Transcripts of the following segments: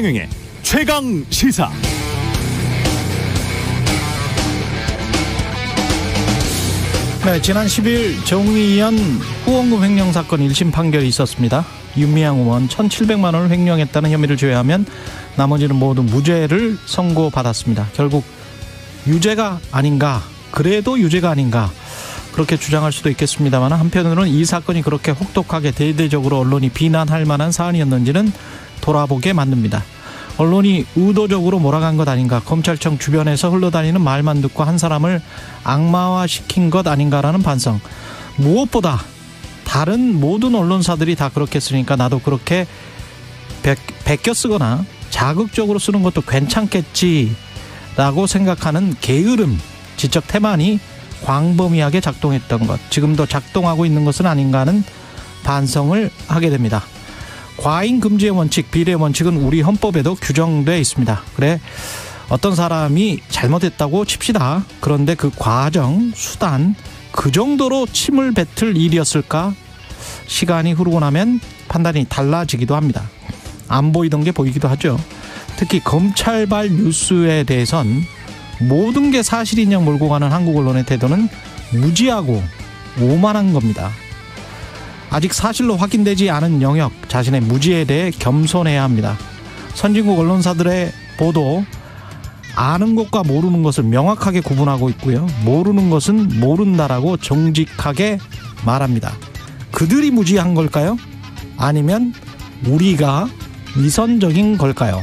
최경영의 최강 시사. 네, 지난 10일 정의연 후원금 횡령 사건 1심 판결이 있었습니다. 윤미향 의원 1,700만 원을 횡령했다는 혐의를 제외하면 나머지는 모두 무죄를 선고받았습니다. 결국 유죄가 아닌가, 그래도 유죄가 아닌가 그렇게 주장할 수도 있겠습니다만, 한편으로는 이 사건이 그렇게 혹독하게 대대적으로 언론이 비난할 만한 사안이었는지는 돌아보게 만듭니다. 언론이 의도적으로 몰아간 것 아닌가, 검찰청 주변에서 흘러다니는 말만 듣고 한 사람을 악마화시킨 것 아닌가라는 반성. 무엇보다 다른 모든 언론사들이 다 그렇게 쓰니까 나도 그렇게 베껴 쓰거나 자극적으로 쓰는 것도 괜찮겠지라고 생각하는 게으름, 지적 태만이 광범위하게 작동했던 것, 지금도 작동하고 있는 것은 아닌가 하는 반성을 하게 됩니다. 과잉 금지의 원칙, 비례의 원칙은 우리 헌법에도 규정되어 있습니다. 그래, 어떤 사람이 잘못했다고 칩시다. 그런데 그 과정, 수단, 그 정도로 침을 뱉을 일이었을까? 시간이 흐르고 나면 판단이 달라지기도 합니다. 안 보이던 게 보이기도 하죠. 특히 검찰발 뉴스에 대해선 모든 게 사실인 양 몰고 가는 한국 언론의 태도는 무지하고 오만한 겁니다. 아직 사실로 확인되지 않은 영역, 자신의 무지에 대해 겸손해야 합니다. 선진국 언론사들의 보도, 아는 것과 모르는 것을 명확하게 구분하고 있고요. 모르는 것은 모른다라고 정직하게 말합니다. 그들이 무지한 걸까요? 아니면 우리가 위선적인 걸까요?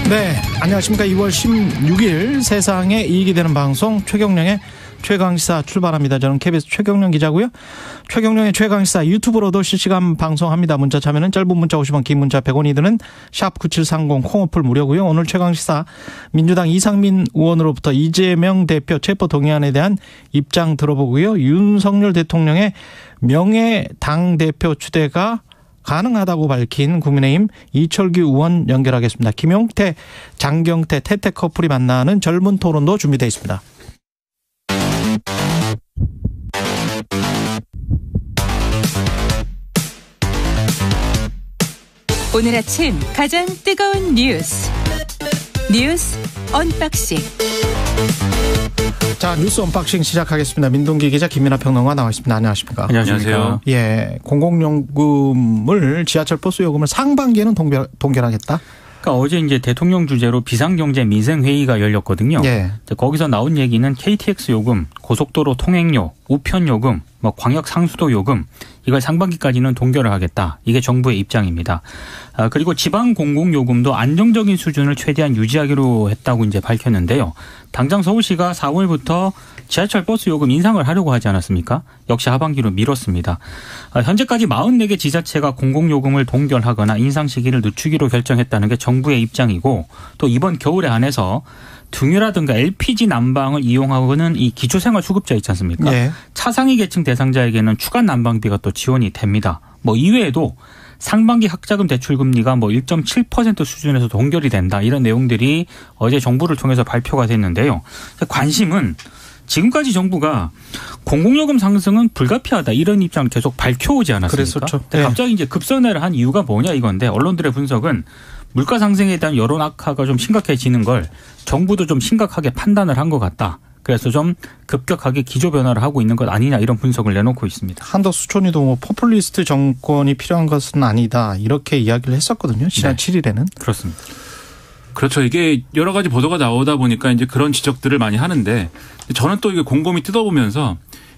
네, 안녕하십니까. 2월 16일 세상에 이익이 되는 방송 최경영의 최강시사 출발합니다. 저는 KBS 최경영 기자고요. 최경영의 최강시사 유튜브로도 실시간 방송합니다. 문자 참여는 짧은 문자 50원, 긴 문자 100원이 드는 샵9730 콩어플 무료고요. 오늘 최강시사 민주당 이상민 의원으로부터 이재명 대표 체포 동의안에 대한 입장 들어보고요. 윤석열 대통령의 명예 당대표 추대가 가능하다고 밝힌 국민의힘 이철규 의원 연결하겠습니다. 김용태, 장경태, 태태 커플이 만나는 젊은 토론도 준비되어 있습니다. 오늘 아침 가장 뜨거운 뉴스 언박싱. 자, 뉴스 언박싱 시작하겠습니다. 민동기 기자, 김민하 평론가 나와 있습니다. 안녕하십니까? 안녕하세요. 예, 공공요금을, 지하철 버스 요금을 상반기에는 동결하겠다. 그러니까 어제 이제 대통령 주재로 비상경제 민생회의가 열렸거든요. 예. 거기서 나온 얘기는 KTX 요금, 고속도로 통행료, 우편 요금, 광역 상수도 요금, 이걸 상반기까지는 동결을 하겠다. 이게 정부의 입장입니다. 그리고 지방 공공요금도 안정적인 수준을 최대한 유지하기로 했다고 이제 밝혔는데요. 당장 서울시가 4월부터 지하철 버스 요금 인상을 하려고 하지 않았습니까? 역시 하반기로 미뤘습니다. 현재까지 44개 지자체가 공공요금을 동결하거나 인상 시기를 늦추기로 결정했다는 게 정부의 입장이고, 또 이번 겨울에 한해서 등유라든가 LPG 난방을 이용하고는 이 기초생활수급자 있지 않습니까? 네. 차상위 계층 대상자에게는 추가 난방비가 또 지원이 됩니다. 이외에도 상반기 학자금 대출금리가 1.7% 수준에서 동결이 된다. 이런 내용들이 어제 정부를 통해서 발표가 됐는데요. 관심은 지금까지 정부가 공공요금 상승은 불가피하다, 이런 입장을 계속 밝혀오지 않았습니까? 그랬었죠. 네. 갑자기 이제 급선회를 한 이유가 뭐냐 이건데, 언론들의 분석은 물가 상승에 대한 여론 악화가 좀 심각해지는 걸 정부도 좀 심각하게 판단을 한 것 같다. 그래서 좀 급격하게 기조 변화를 하고 있는 것 아니냐, 이런 분석을 내놓고 있습니다. 한덕수 총리도 포퓰리스트 정권이 필요한 것은 아니다, 이렇게 이야기를 했었거든요. 지난 7일에는. 그렇습니다. 그렇죠. 이게 여러 가지 보도가 나오다 보니까 이제 그런 지적들을 많이 하는데, 저는 또 이게 곰곰이 뜯어보면서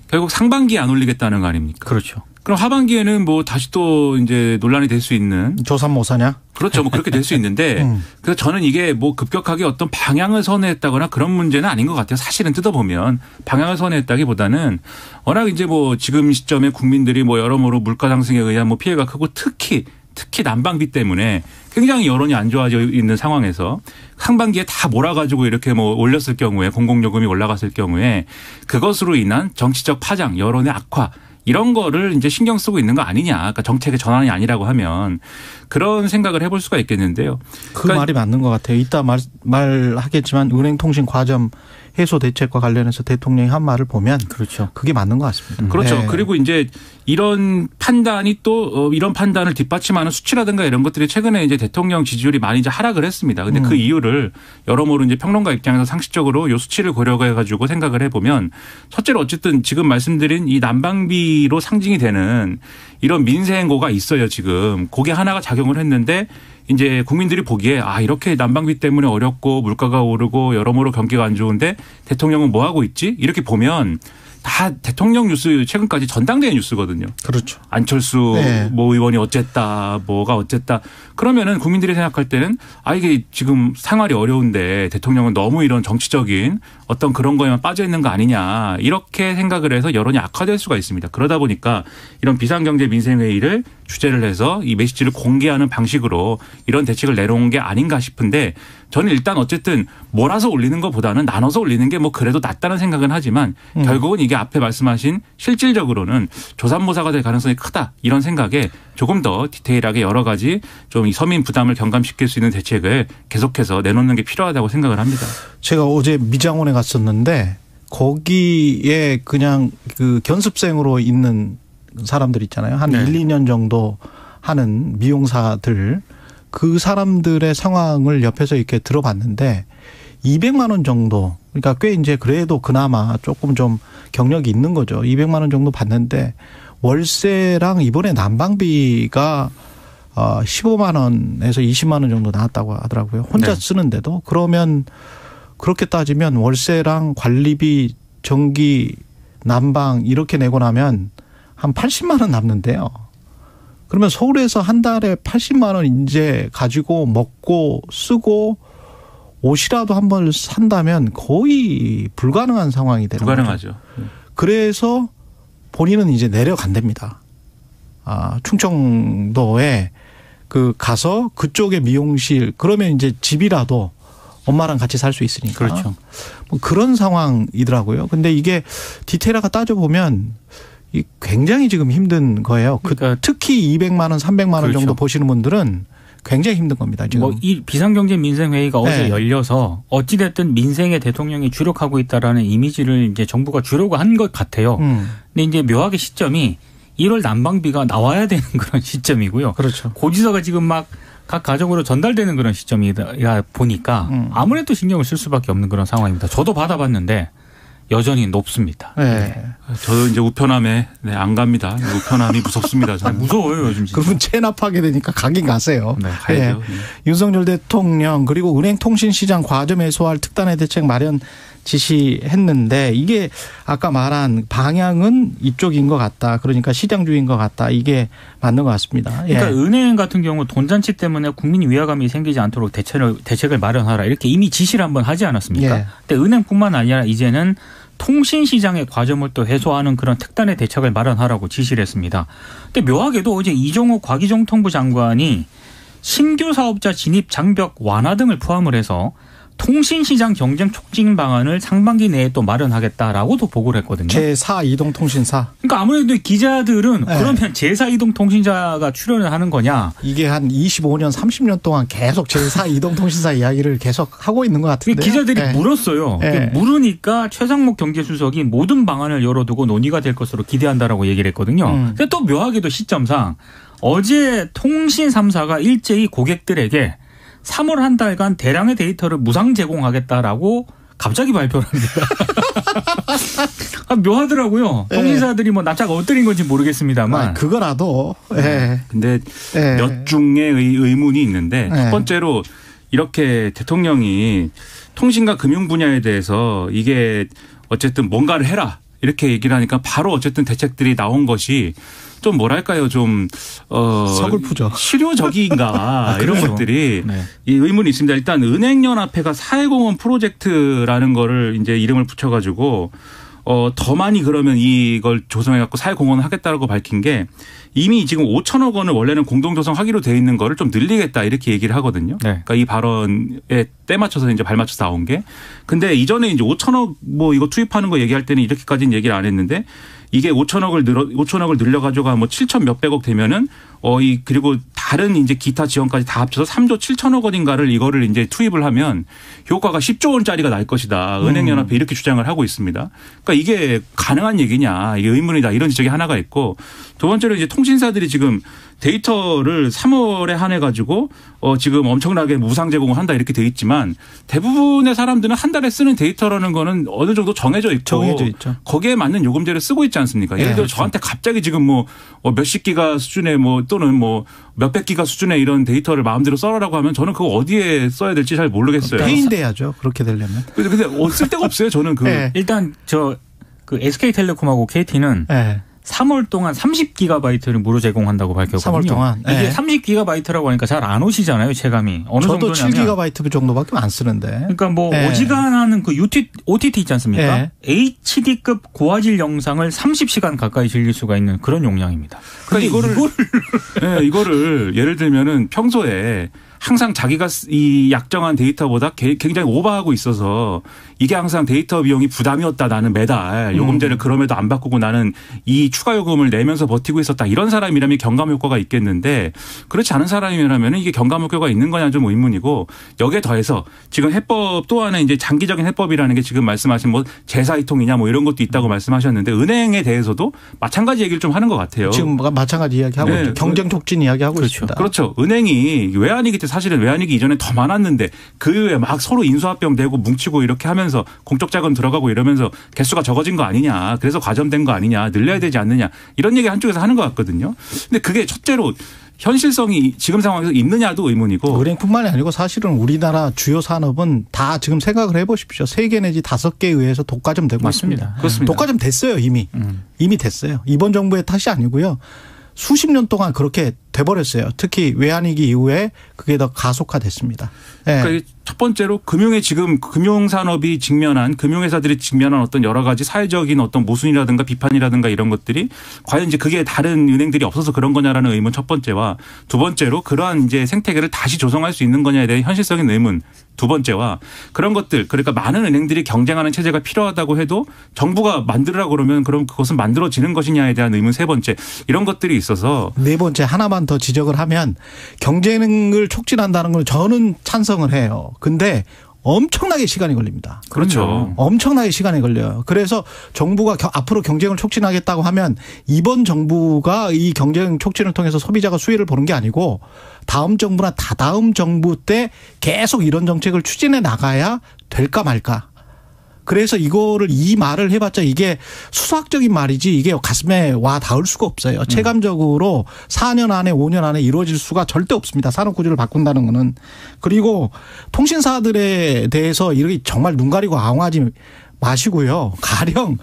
결국 상반기에 안 올리겠다는 거 아닙니까? 그렇죠. 그럼 하반기에는 다시 또 이제 논란이 될 수 있는. 조삼 모사냐? 그렇죠. 그렇게 될 수 있는데, 그래서 저는 이게 급격하게 어떤 방향을 선회했다거나 그런 문제는 아닌 것 같아요. 사실은 뜯어보면 방향을 선회했다기보다는 워낙 이제 지금 시점에 국민들이 여러모로 물가 상승에 의한 피해가 크고 특히 난방비 때문에 굉장히 여론이 안 좋아져 있는 상황에서 상반기에 다 몰아가지고 이렇게 올렸을 경우에, 공공요금이 올라갔을 경우에 그것으로 인한 정치적 파장, 여론의 악화, 이런 거를 이제 신경 쓰고 있는 거 아니냐. 그러니까 정책의 전환이 아니라고 하면 그런 생각을 해볼 수가 있겠는데요. 그 말이 맞는 것 같아요. 이따 말하겠지만 은행통신 과점 해소 대책과 관련해서 대통령이 한 말을 보면 그렇죠. 그게 맞는 것 같습니다. 그렇죠. 네. 그리고 이제 이런 판단이 또 이런 판단을 뒷받침하는 수치라든가 이런 것들이 최근에 이제 대통령 지지율이 많이 이제 하락을 했습니다. 근데 그 이유를 여러모로 이제 평론가 입장에서 상식적으로 요 수치를 고려해 가지고 생각을 해보면 첫째로 어쨌든 지금 말씀드린 이 난방비로 상징이 되는 이런 민생고가 있어요. 지금 그게 하나가 작용을 했는데 이제 국민들이 보기에 이렇게 난방비 때문에 어렵고 물가가 오르고 여러모로 경기가 안 좋은데 대통령은 뭐 하고 있지? 이렇게 보면 다 대통령 뉴스 최근까지 전당대회 뉴스거든요. 그렇죠. 안철수 네. 뭐 의원이 어쨌다, 뭐가 어쨌다. 그러면은 국민들이 생각할 때는 이게 지금 생활이 어려운데 대통령은 너무 이런 정치적인 어떤 그런 거에만 빠져 있는 거 아니냐 이렇게 생각을 해서 여론이 악화될 수가 있습니다. 그러다 보니까 이런 비상경제 민생회의를 주제를 해서 이 메시지를 공개하는 방식으로 이런 대책을 내놓은 게 아닌가 싶은데 저는 일단 어쨌든 몰아서 올리는 것보다는 나눠서 올리는 게 뭐 그래도 낫다는 생각은 하지만 결국은 이게 앞에 말씀하신 실질적으로는 조삼모사가 될 가능성이 크다 이런 생각에 조금 더 디테일하게 여러 가지 좀 이 서민 부담을 경감시킬 수 있는 대책을 계속해서 내놓는 게 필요하다고 생각을 합니다. 제가 어제 미장원에 갔었는데 거기에 그냥 그 견습생으로 있는 사람들 있잖아요. 한 네. 1, 2년 정도 하는 미용사들 그 사람들의 상황을 옆에서 이렇게 들어봤는데 200만 원 정도 그러니까 꽤 이제 그래도 그나마 조금 좀 경력이 있는 거죠. 200만 원 정도 받는데 월세랑 이번에 난방비가 15만 원에서 20만 원 정도 나왔다고 하더라고요. 혼자 네. 쓰는데도 그러면 그렇게 따지면 월세랑 관리비, 전기, 난방 이렇게 내고 나면 한 80만 원 남는데요. 그러면 서울에서 한 달에 80만 원 이제 가지고 먹고 쓰고 옷이라도 한 번 산다면 거의 불가능한 상황이 되는 불가능하죠. 거죠. 그래서 본인은 이제 내려간답니다. 충청도에 그 가서 그쪽에 미용실 그러면 이제 집이라도 엄마랑 같이 살 수 있으니까. 그렇죠. 뭐 그런 상황이더라고요. 근데 이게 디테일하게 따져보면 굉장히 지금 힘든 거예요. 그러니까 특히 200만 원, 300만 원 그렇죠. 정도 보시는 분들은 굉장히 힘든 겁니다. 지금. 뭐 이 비상경제 민생회의가 네. 어제 열려서 어찌됐든 민생에 대통령이 주력하고 있다라는 이미지를 이제 정부가 주려고 한 것 같아요. 근데 이제 묘하게 시점이 1월 난방비가 나와야 되는 그런 시점이고요. 그렇죠. 고지서가 지금 막 각 가정으로 전달되는 그런 시점이다 보니까 아무래도 신경을 쓸 수밖에 없는 그런 상황입니다. 저도 받아봤는데 여전히 높습니다. 네. 저도 이제 우편함에 안 갑니다. 우편함이 무섭습니다. 저는. 무서워요 요즘 진짜. 그러면 체납하게 되니까 가긴 가세요. 네, 가야죠. 윤석열 대통령 그리고 은행통신시장 과점 해소할 특단의 대책 마련 지시했는데 이게 아까 말한 방향은 이쪽인 것 같다. 그러니까 시장주의인 것 같다. 이게 맞는 것 같습니다. 그러니까 은행 같은 경우 돈잔치 때문에 국민 위화감이 생기지 않도록 대책을 마련하라 이렇게 이미 지시를 한번 하지 않았습니까? 예. 근데 은행뿐만 아니라 이제는 통신시장의 과점을 또 해소하는 그런 특단의 대책을 마련하라고 지시를 했습니다. 근데 묘하게도 어제 이종욱 과기정통부 장관이 신규 사업자 진입 장벽 완화 등을 포함을 해서 통신시장 경쟁 촉진 방안을 상반기 내에 또 마련하겠다라고도 보고를 했거든요. 제4 이동통신사. 그러니까 아무래도 기자들은 네. 그러면 제4이동통신사가 출연을 하는 거냐. 이게 한 25년, 30년 동안 계속 제4 이동통신사 이야기를 계속 하고 있는 것 같은데. 기자들이 물었어요. 네. 물으니까 최상목 경제수석이 모든 방안을 열어두고 논의가 될 것으로 기대한다라고 얘기를 했거든요. 근데 또 묘하게도 시점상 어제 통신 3사가 일제히 고객들에게 3월 한 달간 대량의 데이터를 무상 제공하겠다라고 갑자기 발표를 합니다. 묘하더라고요. 네. 통신사들이 뭐 납작 엎드린 건지 모르겠습니다만. 그거라도. 예. 근데 예. 몇 중의 의문이 있는데 네. 첫 번째로 이렇게 대통령이 통신과 금융 분야에 대해서 이게 어쨌든 뭔가를 해라 이렇게 얘기를 하니까 바로 어쨌든 대책들이 나온 것이 좀 뭐랄까요 좀 서글프죠. 실효적인가 이런 그렇죠. 것들이 네. 이 의문이 있습니다. 일단 은행연합회가 사회공헌 프로젝트라는 거를 이제 이름을 붙여가지고 더 많이 그러면 이걸 조성해갖고 사회공헌을 하겠다라고 밝힌 게 이미 지금 5천억 원을 원래는 공동조성하기로 돼 있는 거를 좀 늘리겠다 이렇게 얘기를 하거든요. 네. 그러니까 이 발언에 때 맞춰서 이제 발맞춰서 나온 게. 근데 이전에 이제 5천억 뭐 이거 투입하는 거 얘기할 때는 이렇게까지는 얘기를 안 했는데 이게 5천억을 늘려가지고 뭐 7천 몇백억 되면은 그리고 다른 이제 기타 지원까지 다 합쳐서 3조 7천억 원인가를 이거를 이제 투입을 하면 효과가 10조 원짜리가 날 것이다. 은행연합회 이렇게 주장을 하고 있습니다. 그러니까 이게 가능한 얘기냐, 이게 의문이다, 이런 지적이 하나가 있고, 두 번째로 이제 통신사들이 지금 데이터를 3월에 한해 가지고 지금 엄청나게 무상 제공을 한다 이렇게 돼 있지만 대부분의 사람들은 한 달에 쓰는 데이터라는 거는 어느 정도 정해져 있고 거기에 맞는 요금제를 쓰고 있지 않습니까? 예를 들어 저한테 갑자기 지금 뭐 몇십 기가 수준의 또는 뭐 몇백 기가 수준의 이런 데이터를 마음대로 써라라고 하면 저는 그거 어디에 써야 될지 잘 모르겠어요. 페인돼야죠. 그렇게 되려면. 근데 쓸 데가 없어요. 저는 네. 일단 그 SK텔레콤하고 KT는 네. 3월 동안 30GB를 무료 제공한다고 밝혔거든요. 3월 동안. 이게 네. 30GB라고 하니까 잘 안 오시잖아요, 체감이. 어느 저도 정도냐면 7GB 정도밖에 안 쓰는데. 그러니까 뭐 네. 어지간하는 그 OTT 있지 않습니까? 네. HD급 고화질 영상을 30시간 가까이 즐길 수가 있는 그런 용량입니다. 그러니까 이거를 예를 들면은 평소에 항상 자기가 이 약정한 데이터보다 굉장히 오버하고 있어서 이게 항상 데이터 비용이 부담이었다. 나는 매달 요금제를 그럼에도 안 바꾸고 나는 이 추가 요금을 내면서 버티고 있었다. 이런 사람이라면 경감 효과가 있겠는데 그렇지 않은 사람이라면 이게 경감 효과가 있는 거냐 좀 의문이고 여기에 더해서 지금 해법 또 하나 이제 장기적인 해법이라는 게 지금 말씀하신 뭐 제사이통이냐 뭐 이런 것도 있다고 말씀하셨는데 은행에 대해서도 마찬가지 얘기를 좀 하는 것 같아요. 지금 마찬가지 이야기하고 있죠. 경쟁 촉진 이야기하고 있습니다. 그렇죠. 은행이 외환위기 때 사실은 외환위기 이전에 더 많았는데 그 이후에 막 서로 인수합병 되고 뭉치고 이렇게 하면서 공적 자금 들어가고 이러면서 개수가 적어진 거 아니냐. 그래서 과점된 거 아니냐. 늘려야 되지 않느냐. 이런 얘기 한쪽에서 하는 것 같거든요. 근데 그게 첫째로 현실성이 지금 상황에서 있느냐도 의문이고. 은행뿐만이 아니고 사실은 우리나라 주요 산업은 다 지금 생각을 해보십시오. 3개 내지 5개에 의해서 독과점 되고 있습니다. 그렇습니다. 독과점 됐어요 이미. 이미 됐어요. 이번 정부의 탓이 아니고요. 수십 년 동안 그렇게 돼버렸어요. 특히 외환위기 이후에 그게 더 가속화됐습니다. 네. 그러니까 첫 번째로 금융산업이 직면한 금융회사들이 직면한 어떤 여러 가지 사회적인 어떤 모순이라든가 비판이라든가 이런 것들이 과연 이제 그게 다른 은행들이 없어서 그런 거냐라는 의문 첫 번째와 두 번째로 그러한 이제 생태계를 다시 조성할 수 있는 거냐에 대한 현실적인 의문 두 번째와 그런 것들 그러니까 많은 은행들이 경쟁하는 체제가 필요하다고 해도 정부가 만들으라고 그러면 그럼 그것은 만들어지는 것이냐에 대한 의문 세 번째 이런 것들이 있어서 네 번째 하나만 더 지적을 하면 경쟁을 촉진한다는 걸 저는 찬성을 해요. 근데 엄청나게 시간이 걸립니다. 그렇죠. 엄청나게 시간이 걸려요. 그래서 정부가 앞으로 경쟁을 촉진하겠다고 하면 이번 정부가 이 경쟁 촉진을 통해서 소비자가 수혜를 보는 게 아니고 다음 정부나 다다음 정부 때 계속 이런 정책을 추진해 나가야 될까 말까. 그래서 이 말을 해봤자 이게 수학적인 말이지 이게 가슴에 와 닿을 수가 없어요. 체감적으로 4년 안에 5년 안에 이루어질 수가 절대 없습니다. 산업구조를 바꾼다는 거는. 그리고 통신사들에 대해서 이렇게 정말 눈 가리고 아웅하지 마시고요. 가령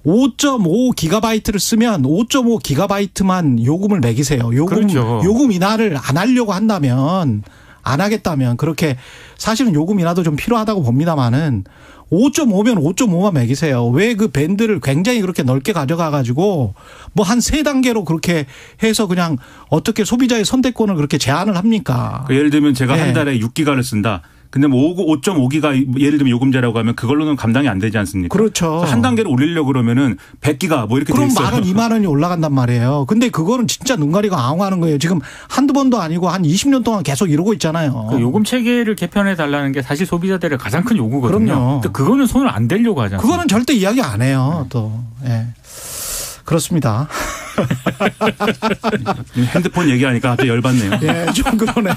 5.5GB를 쓰면 5.5GB만 요금을 매기세요. 요금 인하를 안 하려고 한다면 안 하겠다면 그렇게 사실은 요금 인하도 좀 필요하다고 봅니다만은 5.5면 5.5만 매기세요. 왜 그 밴드를 굉장히 그렇게 넓게 가져가 가지고 뭐 한 3단계로 그렇게 해서 그냥 어떻게 소비자의 선택권을 그렇게 제한을 합니까? 예를 들면 제가 한 달에 6기가를 쓴다. 근데 뭐 5.5기가 예를 들면 요금제라고 하면 그걸로는 감당이 안 되지 않습니까? 그렇죠. 한 단계를 올리려고 그러면은 100기가 뭐 이렇게 돼 있어요. 그럼 만원 2만 원이 올라간단 말이에요. 근데 그거는 진짜 눈 가리고 아웅하는 거예요. 지금 한두 번도 아니고 한 20년 동안 계속 이러고 있잖아요. 그 요금 체계를 개편해 달라는 게 사실 소비자들의 가장 큰 요구거든요. 그럼요. 근데 그거는 손을 안 대려고 하잖아요. 그거는 절대 이야기 안 해요. 또. 예. 그렇습니다. 핸드폰 얘기하니까 갑자기 열받네요. 예, 좀 그러네.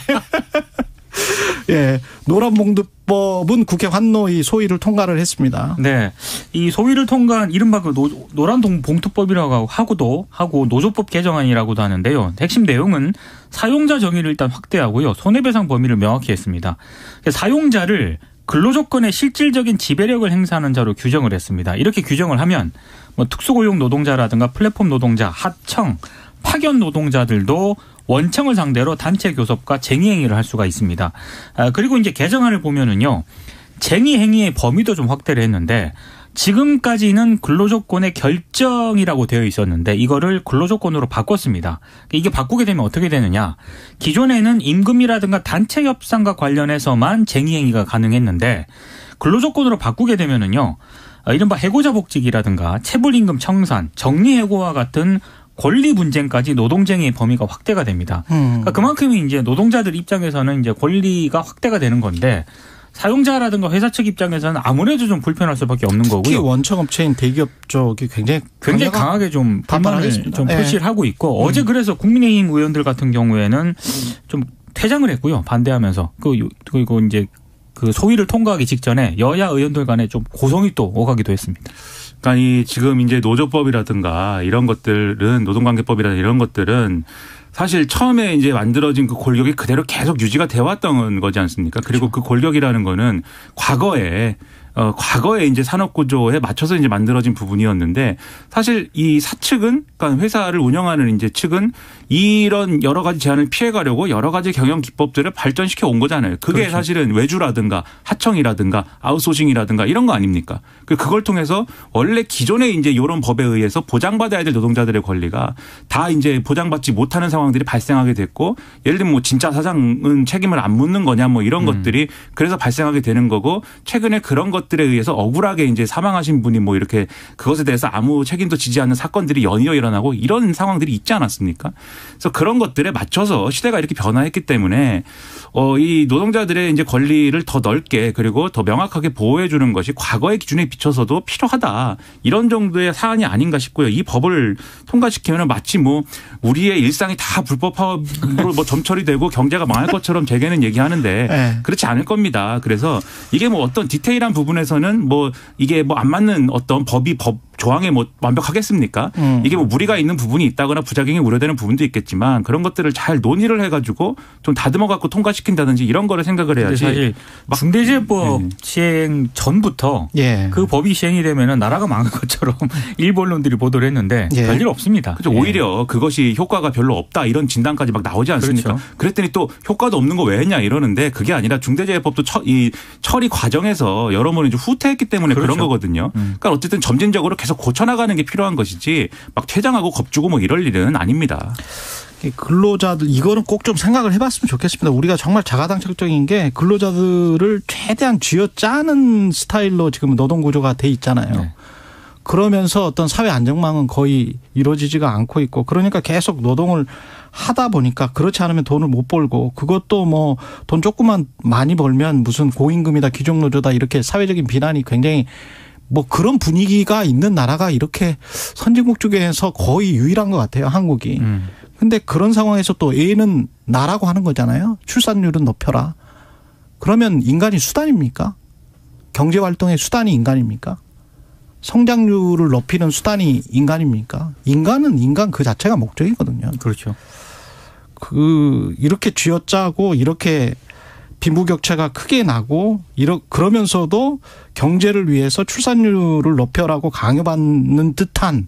예, 노란봉투법은 국회 환노위 소위를 통과를 했습니다. 네, 이 소위를 통과한 이른바 그 노란봉투법이라고 하고 노조법 개정안이라고도 하는데요. 핵심 내용은 사용자 정의를 일단 확대하고요, 손해배상 범위를 명확히 했습니다. 사용자를 근로조건의 실질적인 지배력을 행사하는 자로 규정을 했습니다. 이렇게 규정을 하면 뭐 특수고용 노동자라든가 플랫폼 노동자, 하청, 파견 노동자들도 원청을 상대로 단체 교섭과 쟁의 행위를 할 수가 있습니다. 그리고 이제 개정안을 보면은요, 쟁의 행위의 범위도 좀 확대를 했는데 지금까지는 근로조건의 결정이라고 되어 있었는데 이거를 근로조건으로 바꿨습니다. 이게 바꾸게 되면 어떻게 되느냐? 기존에는 임금이라든가 단체 협상과 관련해서만 쟁의 행위가 가능했는데 근로조건으로 바꾸게 되면은요, 이른바 해고자 복직이라든가 체불임금 청산, 정리해고와 같은 권리 분쟁까지 노동쟁의의 범위가 확대가 됩니다. 그러니까 그만큼 이제 노동자들 입장에서는 이제 권리가 확대가 되는 건데 사용자라든가 회사 측 입장에서는 아무래도 좀 불편할 수밖에 없는 거고요. 특히 원청업체인 대기업 쪽이 굉장히 강하게 좀 불만을 좀 표시를 하고 있고 어제 그래서 국민의힘 의원들 같은 경우에는 좀 퇴장을 했고요. 반대하면서 그리고 이제 그 소위를 통과하기 직전에 여야 의원들 간에 좀 고성이 또 오가기도 했습니다. 그러니까 이 지금 이제 노조법이라든가 이런 것들은 노동관계법이라든가 이런 것들은 사실 처음에 이제 만들어진 그 골격이 그대로 계속 유지가 되어 왔던 거지 않습니까? 그리고 그 골격이라는 거는 과거에 이제 산업구조에 맞춰서 이제 만들어진 부분이었는데 사실 이 사측은 그러니까 회사를 운영하는 이제 측은 이런 여러 가지 제한을 피해가려고 여러 가지 경영 기법들을 발전시켜 온 거잖아요. 그게 그렇죠. 사실은 외주라든가 하청이라든가 아웃소싱이라든가 이런 거 아닙니까? 그걸 통해서 원래 기존에 이제 이런 법에 의해서 보장받아야 될 노동자들의 권리가 다 이제 보장받지 못하는 상황들이 발생하게 됐고 예를 들면 뭐 진짜 사장은 책임을 안 묻는 거냐 뭐 이런 것들이 그래서 발생하게 되는 거고 최근에 그런 것들에 의해서 억울하게 이제 사망하신 분이 뭐 이렇게 그것에 대해서 아무 책임도 지지 않는 사건들이 연이어 일어나고 이런 상황들이 있지 않았습니까? 그래서 그런 것들에 맞춰서 시대가 이렇게 변화했기 때문에 이 노동자들의 이제 권리를 더 넓게 그리고 더 명확하게 보호해 주는 것이 과거의 기준에 비춰서도 필요하다. 이런 정도의 사안이 아닌가 싶고요. 이 법을 통과시키면 마치 뭐 우리의 일상이 다 불법 파업으로 뭐 점처리되고 경제가 망할 것처럼 제게는 얘기하는데 네. 그렇지 않을 겁니다. 그래서 이게 뭐 어떤 디테일한 부분에서는 뭐 이게 뭐 안 맞는 어떤 법 조항에 뭐 완벽하겠습니까? 이게 뭐 무리가 있는 부분이 있다거나 부작용이 우려되는 부분도 있겠지만 그런 것들을 잘 논의를 해가지고 좀 다듬어 갖고 통과시킨다든지 이런 거를 생각을 해야지. 사실 중대재해법 시행 전부터 그 법이 시행이 되면은 나라가 망할 것처럼 일부 언론들이 보도를 했는데 별일 없습니다. 그렇죠. 오히려 그것이 효과가 별로 없다 이런 진단까지 막 나오지 않습니까? 그렇죠. 그랬더니 또 효과도 없는 거 왜 했냐 이러는데 그게 아니라 중대재해법도 이 처리 과정에서 여러모로 이제 후퇴했기 때문에 그런 거거든요. 그러니까 어쨌든 점진적으로 계속 고쳐나가는 게 필요한 것이지 막 퇴장하고 겁주고 뭐 이럴 일은 아닙니다. 근로자들 이거는 꼭 좀 생각을 해봤으면 좋겠습니다. 우리가 정말 자가당착적인 게 근로자들을 최대한 쥐어짜는 스타일로 지금 노동구조가 돼 있잖아요. 네. 그러면서 어떤 사회 안정망은 거의 이루어지지가 않고 있고 그러니까 계속 노동을 하다 보니까 그렇지 않으면 돈을 못 벌고 그것도 뭐 돈 조금만 많이 벌면 무슨 고임금이다 귀족노조다 이렇게 사회적인 비난이 굉장히 뭐 그런 분위기가 있는 나라가 이렇게 선진국 중에서 거의 유일한 것 같아요. 한국이. 근데 그런 상황에서 또 A는 나라고 하는 거잖아요. 출산율은 높여라. 그러면 인간이 수단입니까? 경제활동의 수단이 인간입니까? 성장률을 높이는 수단이 인간입니까? 인간은 인간 그 자체가 목적이거든요. 그렇죠. 이렇게 쥐어짜고 이렇게 빈부격차가 크게 나고 그러면서도 경제를 위해서 출산율을 높여라고 강요받는 듯한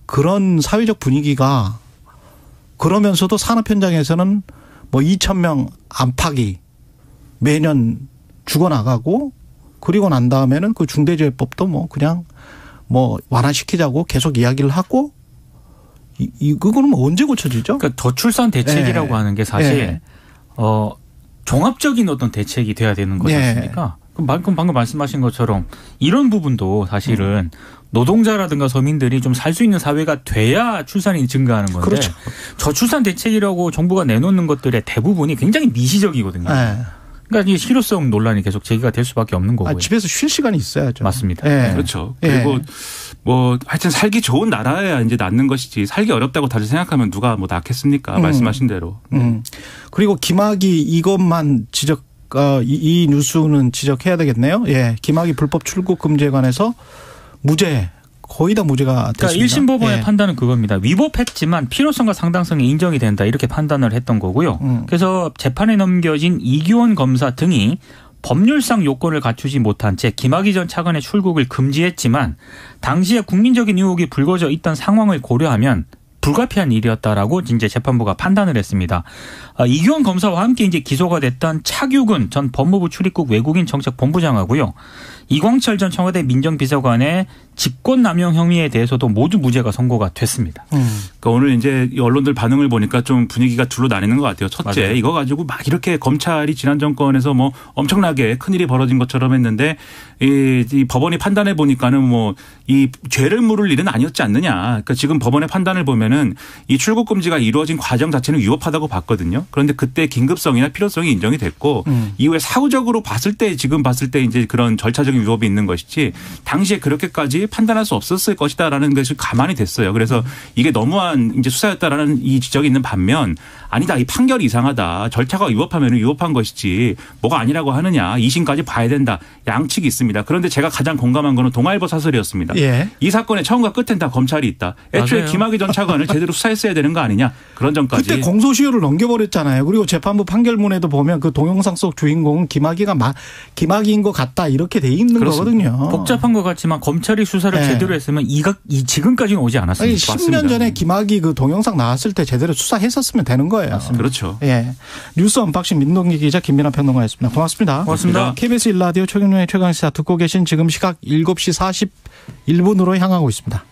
그런 사회적 분위기가 그러면서도 산업 현장에서는 뭐 2,000명 안팎이 매년 죽어나가고 그리고 난 다음에는 그 중대재해법도 뭐 그냥 뭐 완화시키자고 계속 이야기를 하고 그거는 뭐 언제 고쳐지죠? 그러니까 저출산 대책이라고 하는 게 사실 종합적인 어떤 대책이 돼야 되는 거지 않습니까? 그럼 방금 말씀하신 것처럼 이런 부분도 사실은 노동자라든가 서민들이 좀 살 수 있는 사회가 돼야 출산이 증가하는 건데 그렇죠. 저출산 대책이라고 정부가 내놓는 것들의 대부분이 굉장히 미시적이거든요. 그러니까 이 실효성 논란이 계속 제기가 될 수밖에 없는 거고요. 집에서 쉴 시간이 있어야죠. 맞습니다. 그렇죠. 그리고 뭐 하여튼 살기 좋은 나라야 이제 낳는 것이지 살기 어렵다고 다들 생각하면 누가 뭐 낳겠습니까? 말씀하신 대로. 그리고 김학의 이것만 이 뉴스는 지적해야 되겠네요. 김학의 불법 출국 금지에 관해서 무죄. 거의 다 무죄가 됐습니다. 그러니까 1심 법원의 판단은 그겁니다. 위법했지만 필요성과 상당성이 인정이 된다 이렇게 판단을 했던 거고요. 그래서 재판에 넘겨진 이규원 검사 등이 법률상 요건을 갖추지 못한 채 김학의 전 차관의 출국을 금지했지만 당시에 국민적인 유혹이 불거져 있던 상황을 고려하면 불가피한 일이었다라고 이제 재판부가 판단을 했습니다. 이규원 검사와 함께 이제 기소가 됐던 차규근 전 법무부 출입국 외국인 정책 본부장하고요. 이광철 전 청와대 민정비서관의 직권남용 혐의에 대해서도 모두 무죄가 선고가 됐습니다. 그러니까 오늘 이제 이 언론들 반응을 보니까 좀 분위기가 둘로 나뉘는 것 같아요. 첫째, 맞아요. 이거 가지고 막 이렇게 검찰이 지난 정권에서 뭐 엄청나게 큰일이 벌어진 것처럼 했는데 이 법원이 판단해 보니까는 뭐 이 죄를 물을 일은 아니었지 않느냐. 그러니까 지금 법원의 판단을 보면은 이 출국 금지가 이루어진 과정 자체는 위법하다고 봤거든요. 그런데 그때 긴급성이나 필요성이 인정이 됐고 이후에 사후적으로 봤을 때 지금 봤을 때 이제 그런 절차적인 위법이 있는 것이지 당시에 그렇게까지 판단할 수 없었을 것이다라는 것이 가만히 됐어요. 그래서 이게 너무한 이제 수사였다라는 이 지적이 있는 반면 아니다. 이 판결이 이상하다. 절차가 위법하면 위법한 것이지 뭐가 아니라고 하느냐. 2심까지 봐야 된다. 양측이 있습니다. 그런데 제가 가장 공감한 거는 동아일보 사설이었습니다. 예. 이 사건의 처음과 끝엔 다 검찰이 있다. 애초에 맞아요. 김학의 전 차관을 제대로 수사했어야 되는 거 아니냐. 그런 점까지. 그때 공소시효를 넘겨버렸잖아요. 그리고 재판부 판결문에도 보면 그 동영상 속 주인공은 김학의인 것 같다 이렇게 돼 있는 그렇습니다. 거거든요. 복잡한 것 같지만 검찰이 수사를 네. 제대로 했으면 지금까지는 오지 아니, 않았습니다. 10년 전에 김학의 그 동영상 나왔을 때 제대로 수사했었으면 되는 거예요. 그렇죠. 예. 뉴스 언박싱 민동기 기자 김민아 평론가였습니다. 고맙습니다. 고맙습니다. KBS 1라디오 최경영의 최강시사 듣고 계신 지금 시각 7시 41분으로 향하고 있습니다.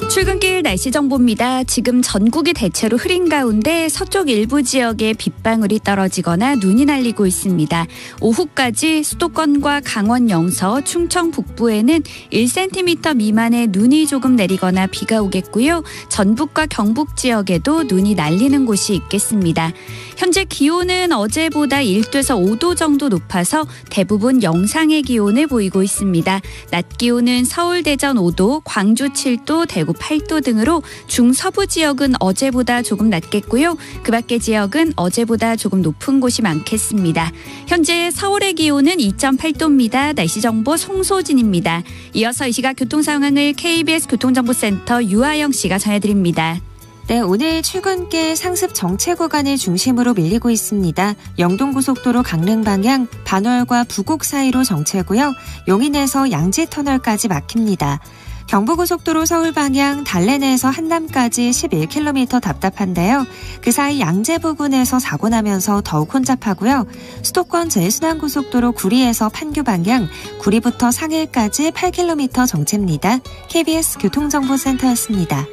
출근길 날씨 정보입니다. 지금 전국이 대체로 흐린 가운데 서쪽 일부 지역에 빗방울이 떨어지거나 눈이 날리고 있습니다. 오후까지 수도권과 강원 영서, 충청 북부에는 1cm 미만의 눈이 조금 내리거나 비가 오겠고요. 전북과 경북 지역에도 눈이 날리는 곳이 있겠습니다. 현재 기온은 어제보다 1도에서 5도 정도 높아서 대부분 영상의 기온을 보이고 있습니다. 낮 기온은 서울, 대전 5도, 광주 7도, 대구 8도 등으로 중서부 지역은 어제보다 조금 낮겠고요. 그 밖의 지역은 어제보다 조금 높은 곳이 많겠습니다. 현재 서울의 기온은 2.8도입니다. 날씨 정보 송소진입니다. 이어서 이 시각 교통 상황을 KBS 교통정보센터 유아영 씨가 전해드립니다. 네, 오늘 출근길 상습 정체 구간을 중심으로 밀리고 있습니다. 영동고속도로 강릉 방향 반월과 부곡 사이로 정체고요. 용인에서 양지터널까지 막힙니다. 경부고속도로 서울 방향 달래내에서 한남까지 11km 답답한데요. 그 사이 양재 부근에서 사고 나면서 더욱 혼잡하고요. 수도권 제일순환고속도로 구리에서 판교 방향 구리부터 상일까지 8km 정체입니다. KBS 교통정보센터였습니다.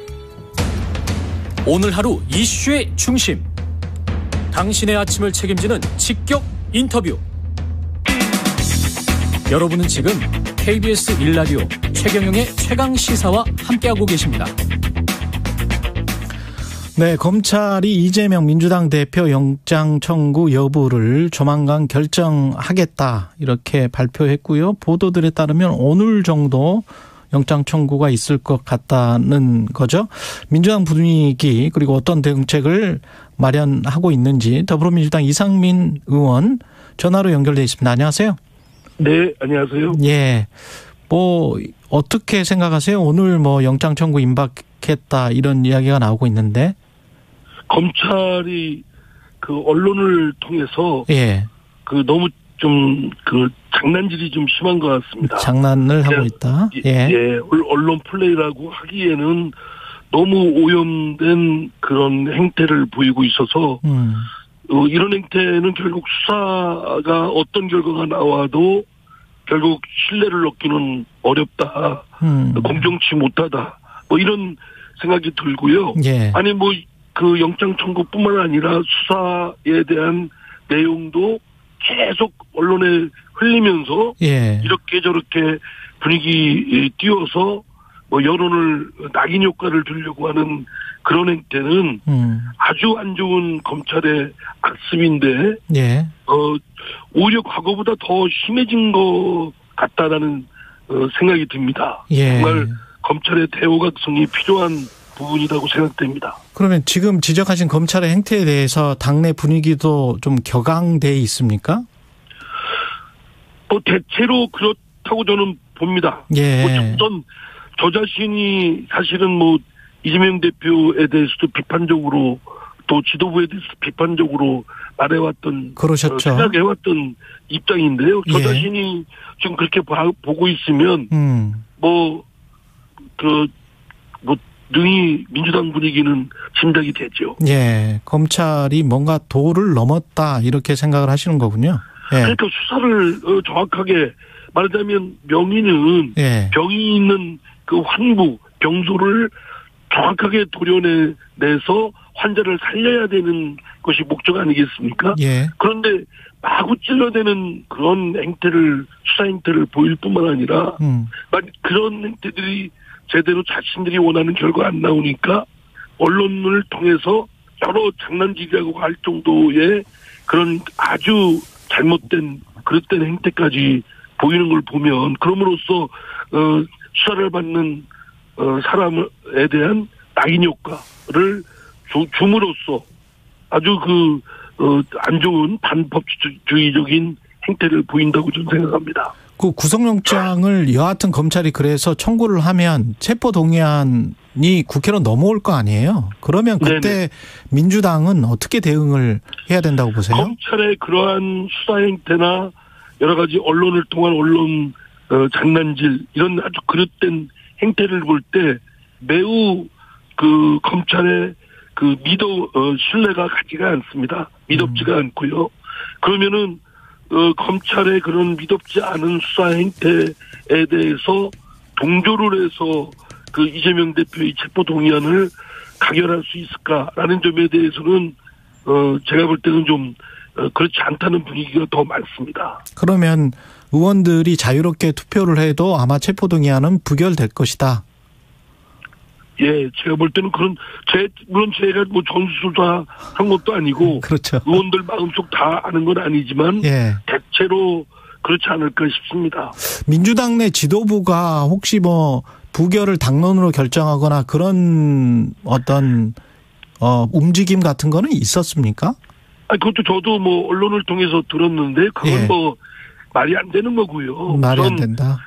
오늘 하루 이슈의 중심. 당신의 아침을 책임지는 직격 인터뷰. 여러분은 지금 KBS 1라디오 최경영의 최강시사와 함께하고 계십니다. 네, 검찰이 이재명 민주당 대표 영장 청구 여부를 조만간 결정하겠다 이렇게 발표했고요. 보도들에 따르면 오늘 정도 영장 청구가 있을 것 같다는 거죠. 민주당 분위기 그리고 어떤 대응책을 마련하고 있는지 더불어민주당 이상민 의원 전화로 연결돼 있습니다. 안녕하세요. 네, 안녕하세요. 예. 뭐 어떻게 생각하세요? 오늘 뭐 영장 청구 임박했다 이런 이야기가 나오고 있는데 검찰이 그 언론을 통해서 예. 그 너무 좀 그 장난질이 좀 심한 것 같습니다. 장난을 하고 있다. 예. 예, 언론 플레이라고 하기에는 너무 오염된 그런 행태를 보이고 있어서 이런 행태는 결국 수사가 어떤 결과가 나와도 결국 신뢰를 얻기는 어렵다. 공정치 못하다. 뭐 이런 생각이 들고요. 예. 아니 뭐 그 영장 청구뿐만 아니라 수사에 대한 내용도 계속 언론에 흘리면서 예. 이렇게 저렇게 분위기 띄워서 뭐 여론을 낙인 효과를 주려고 하는 그런 행태는 아주 안 좋은 검찰의 악습인데 예. 오히려 과거보다 더 심해진 것 같다라는 생각이 듭니다. 예. 정말 검찰의 대오각성이 필요한 부분이라고 생각됩니다. 그러면 지금 지적하신 검찰의 행태에 대해서 당내 분위기도 좀 격앙돼 있습니까? 대체로 그렇다고 저는 봅니다. 예. 전 저 자신이 사실은 뭐 이재명 대표에 대해서도 비판적으로 또 지도부에 대해서 비판적으로 말해왔던 그러셨죠. 생각해왔던 입장인데요. 저 예. 자신이 지금 그렇게 보고 있으면 능히 민주당 분위기는 짐작이 되죠. 예, 검찰이 뭔가 도를 넘었다 이렇게 생각을 하시는 거군요. 예. 그러니까 수사를 정확하게 말하자면 명의는 예. 병이 있는 그 환부 병소를 정확하게 도려내서 환자를 살려야 되는 것이 목적 아니겠습니까? 예. 그런데 마구 찔러대는 그런 수사 행태를 보일 뿐만 아니라 그런 행태들이 제대로 자신들이 원하는 결과 안 나오니까 언론을 통해서 여러 장난질이라고 할 정도의 그런 아주 잘못된 그릇된 행태까지 보이는 걸 보면 그럼으로써 수사를 받는 사람에 대한 낙인 효과를 줌으로써 아주 안 좋은 반법주의적인 행태를 보인다고 저는 생각합니다. 그 구속영장을 여하튼 검찰이 그래서 청구를 하면 체포동의안이 국회로 넘어올 거 아니에요? 그러면 그때 네네. 민주당은 어떻게 대응을 해야 된다고 보세요? 검찰의 그러한 수사 행태나 여러 가지 언론을 통한 언론 장난질 이런 아주 그릇된 행태를 볼 때 매우 검찰의 신뢰가 가지가 않습니다. 믿업지가 않고요. 그러면은 검찰의 그런 믿업지 않은 수사 행태에 대해서 동조를 해서 이재명 대표의 체포 동의안을 가결할 수 있을까라는 점에 대해서는 제가 볼 때는 좀 그렇지 않다는 분위기가 더 많습니다. 그러면 의원들이 자유롭게 투표를 해도 아마 체포 동의안은 부결될 것이다. 예, 제가 볼 때는 물론 제가 전수조사 한 것도 아니고. 그렇죠. 의원들 마음속 다 아는 건 아니지만. 예. 대체로 그렇지 않을까 싶습니다. 민주당 내 지도부가 혹시 부결을 당론으로 결정하거나 그런 어떤, 움직임 같은 거는 있었습니까? 그것도 저도 언론을 통해서 들었는데, 그건 예. 말이 안 되는 거고요. 말이 안 된다.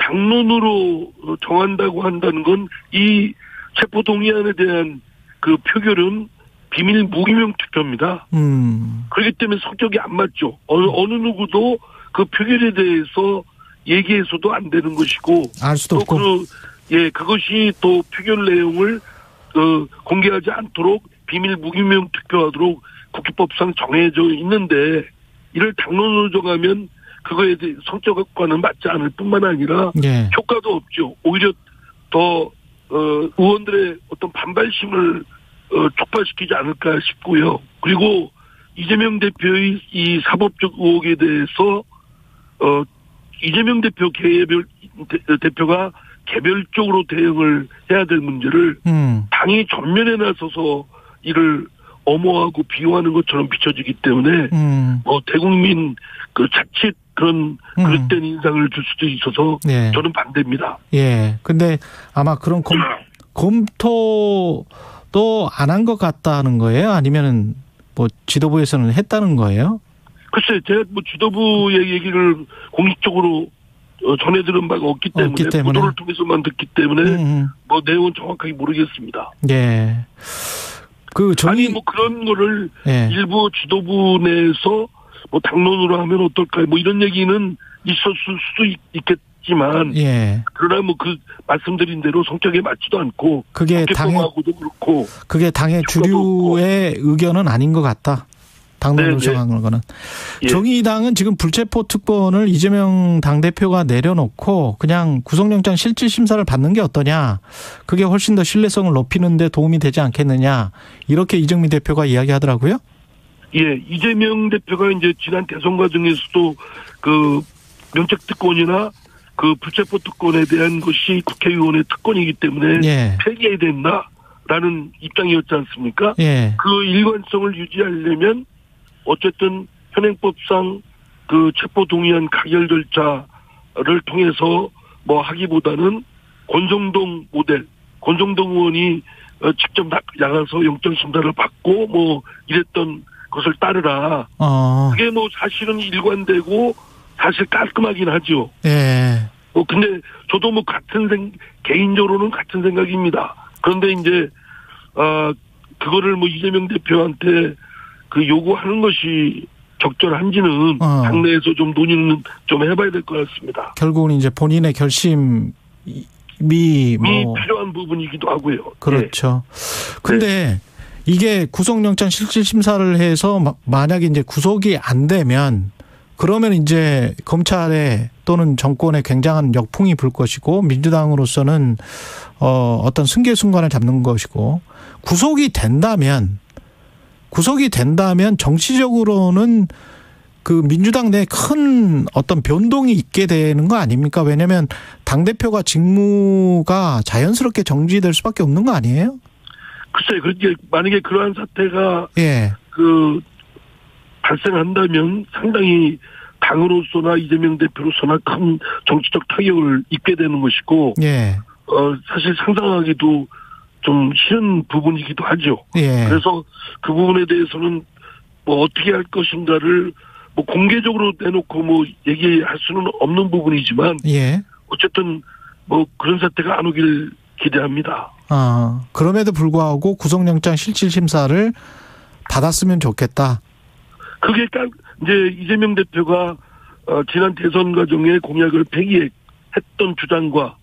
당론으로 정한다고 한다는 건 이 체포 동의안에 대한 표결은 비밀 무기명 투표입니다. 그렇기 때문에 성격이 안 맞죠. 어느 누구도 그 표결에 대해서 얘기해서도 안 되는 것이고. 알 수도 없고. 그것이 또 표결 내용을 공개하지 않도록 비밀 무기명 투표하도록 국회법상 정해져 있는데 이를 당론으로 정하면 그거에 대해 성격과는 맞지 않을 뿐만 아니라 예. 효과도 없죠. 오히려 더 의원들의 어떤 반발심을 촉발시키지 않을까 싶고요. 그리고 이재명 대표의 이 사법적 의혹에 대해서 이재명 대표가 개별적으로 대응을 해야 될 문제를 당이 전면에 나서서 이를 엄호하고 비호하는 것처럼 비춰지기 때문에 대국민 자칫 그런 그릇된 인상을 줄 수도 있어서 예. 저는 반대입니다. 예. 근데 아마 그런 검토도 안 한 것 같다는 거예요? 아니면은 지도부에서는 했다는 거예요? 글쎄, 제가 지도부의 얘기를 공식적으로 전해 들은 바가 없기 때문에 보도를 통해서만 듣기 때문에 내용은 정확하게 모르겠습니다. 예. 그런 거를 예. 일부 지도부 내에서 당론으로 하면 어떨까 이런 얘기는 있었을 수도 있겠지만 예. 그러나 말씀드린 대로 성격에 맞지도 않고 그게 당하고도 그렇고 그게 당의 주류의 의견은 아닌 것 같다. 당론으로 정한 거는. 예. 정의당은 지금 불체포 특권을 이재명 당대표가 내려놓고 그냥 구속영장 실질심사를 받는 게 어떠냐. 그게 훨씬 더 신뢰성을 높이는 데 도움이 되지 않겠느냐. 이렇게 이정미 대표가 이야기하더라고요. 예, 이재명 대표가 이제 지난 대선 과정에서도 면책 특권이나 불체포 특권에 대한 것이 국회의원의 특권이기 때문에 예. 폐기해야 된다라는 입장이었지 않습니까? 예. 그 일관성을 유지하려면 어쨌든 현행법상 체포 동의안 가결 절차를 통해서 하기보다는 권성동 의원이 직접 나가서 영장 심사를 받고 이랬던 것을 따르라. 그게 사실은 일관되고 사실 깔끔하긴 하죠. 예. 근데 저도 개인적으로는 같은 생각입니다. 그런데 이제 그거를 이재명 대표한테 요구하는 것이 적절한지는 당내에서 좀 논의는 좀 해봐야 될 것 같습니다. 결국은 이제 본인의 결심이 필요한 부분이기도 하고요. 그렇죠. 근데 이게 구속영장 실질심사를 해서 만약에 이제 구속이 안 되면 그러면 이제 검찰에 또는 정권에 굉장한 역풍이 불 것이고 민주당으로서는 어떤 승계 순간을 잡는 것이고 구속이 된다면 정치적으로는 그 민주당 내에 큰 어떤 변동이 있게 되는 거 아닙니까? 왜냐하면 당대표가 직무가 자연스럽게 정지될 수밖에 없는 거 아니에요? 글쎄요. 그렇게 만약에 그러한 사태가 발생한다면 상당히 당으로서나 이재명 대표로서나 큰 정치적 타격을 입게 되는 것이고 사실 상상하기도 좀 싫은 부분이기도 하죠. 그래서 그 부분에 대해서는 뭐 어떻게 할 것인가를 뭐 공개적으로 내놓고 뭐 얘기할 수는 없는 부분이지만 어쨌든 뭐 그런 사태가 안 오길 기대합니다. 그럼에도 불구하고 구속영장 실질심사를 받았으면 좋겠다. 그게 이제 이재명 대표가 지난 대선 과정에 공약을 폐기했던 주장과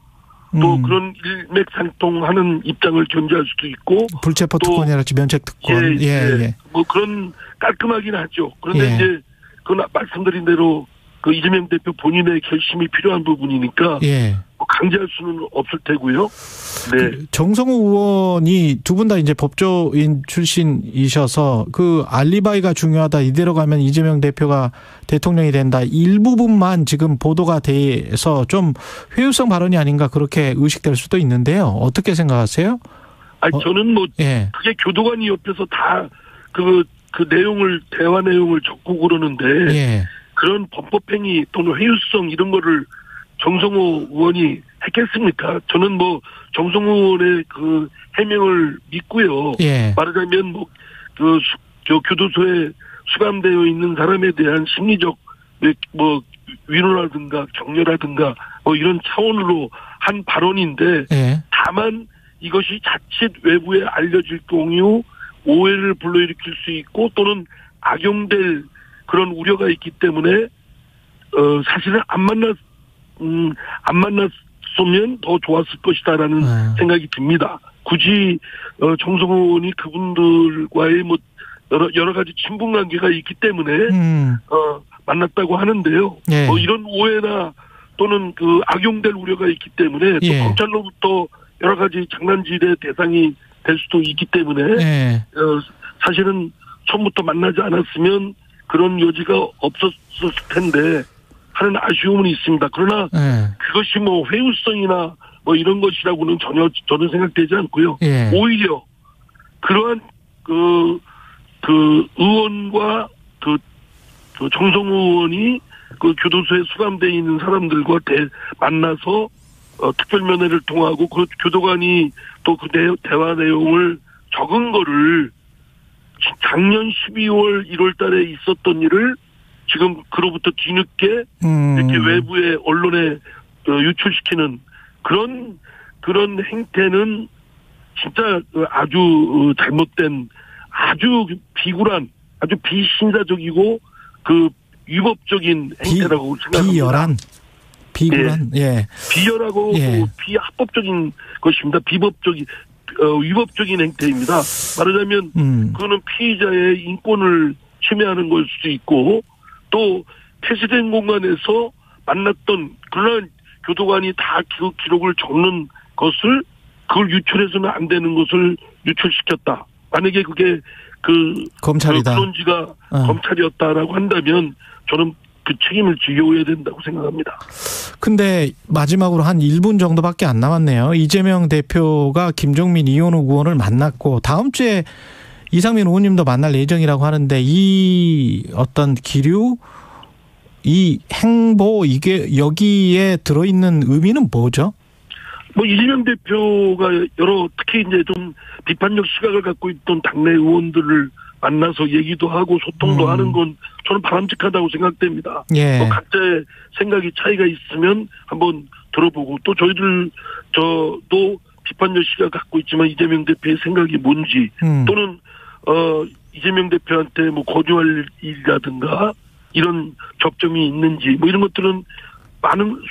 또 그런 일맥상통하는 입장을 견지할 수도 있고 불체포 특권이랄지 면책 특권 뭐 그런 깔끔하긴 하죠. 그런데 이제 그 말씀드린 대로 그 이재명 대표 본인의 결심이 필요한 부분이니까 뭐 강제할 수는 없을 테고요. 정성호 의원이 두 분 다 이제 법조인 출신이셔서 그 알리바이가 중요하다. 이대로 가면 이재명 대표가 대통령이 된다. 일부분만 지금 보도가 돼서 좀 회유성 발언이 아닌가 그렇게 의식될 수도 있는데요. 어떻게 생각하세요? 저는 뭐 그게 교도관이 옆에서 다 그 내용을 대화 내용을 적고 그러는데 그런 법법행위 또는 회유성 이런 거를 정성호 의원이 했겠습니까? 저는 뭐 정성호 의원의 그 해명을 믿고요. 말하자면 뭐 그 교도소에 수감되어 있는 사람에 대한 심리적 뭐 위로라든가 격려라든가 뭐 이런 차원으로 한 발언인데 다만 이것이 자칫 외부에 알려질 경우 오해를 불러일으킬 수 있고 또는 악용될 그런 우려가 있기 때문에 사실은 안 만났으면 더 좋았을 것이다라는 생각이 듭니다. 굳이 정성호 의원이 그분들과의 뭐 여러 가지 친분 관계가 있기 때문에 만났다고 하는데요. 뭐 이런 오해나 또는 그 악용될 우려가 있기 때문에 또 검찰로부터 여러 가지 장난질의 대상이 될 수도 있기 때문에 사실은 처음부터 만나지 않았으면 그런 여지가 없었을 텐데 하는 아쉬움은 있습니다. 그러나 그것이 뭐 회유성이나 뭐 이런 것이라고는 전혀 저는 생각되지 않고요. 오히려 그러한 그 의원과 그 정성호 의원이 그 교도소에 수감되어 있는 사람들과 만나서 특별면회를 통하고 그 교도관이 또 그 대화 내용을 적은 거를 작년 12월 1월 달에 있었던 일을 지금 그로부터 뒤늦게 이렇게 외부의 언론에 유출시키는 그런 행태는 진짜 아주 잘못된 아주 비굴한 아주 비신사적이고 그 위법적인 행태라고 생각합니다. 비굴한 비열하고 비합법적인 것입니다. 위법적인 행태입니다. 말하자면 그거는 피의자의 인권을 침해하는 걸 수도 있고 또 폐쇄된 공간에서 만났던 그런 교도관이 다 그 기록을 적는 것을 그걸 유출해서는 안 되는 것을 유출시켰다. 만약에 그게 검찰이다. 그런지가 검찰이었다라고 한다면 저는 그 책임을 지어야 된다고 생각합니다. 근데 마지막으로 한 1분 정도밖에 안 남았네요. 이재명 대표가 김종민, 이현욱 의원을 만났고 다음 주에 이상민 의원님도 만날 예정이라고 하는데 이 어떤 기류, 이 행보 이게 여기에 들어있는 의미는 뭐죠? 뭐 이재명 대표가 특히 이제 좀 비판적 시각을 갖고 있던 당내 의원들을 만나서 얘기도 하고 소통도 하는 건 저는 바람직하다고 생각됩니다. 뭐 각자의 생각이 차이가 있으면 한번 들어보고 또 저도 비판적 시각 갖고 있지만 이재명 대표의 생각이 뭔지 또는 이재명 대표한테 뭐 거주할 일이라든가 이런 접점이 있는지 뭐 이런 것들은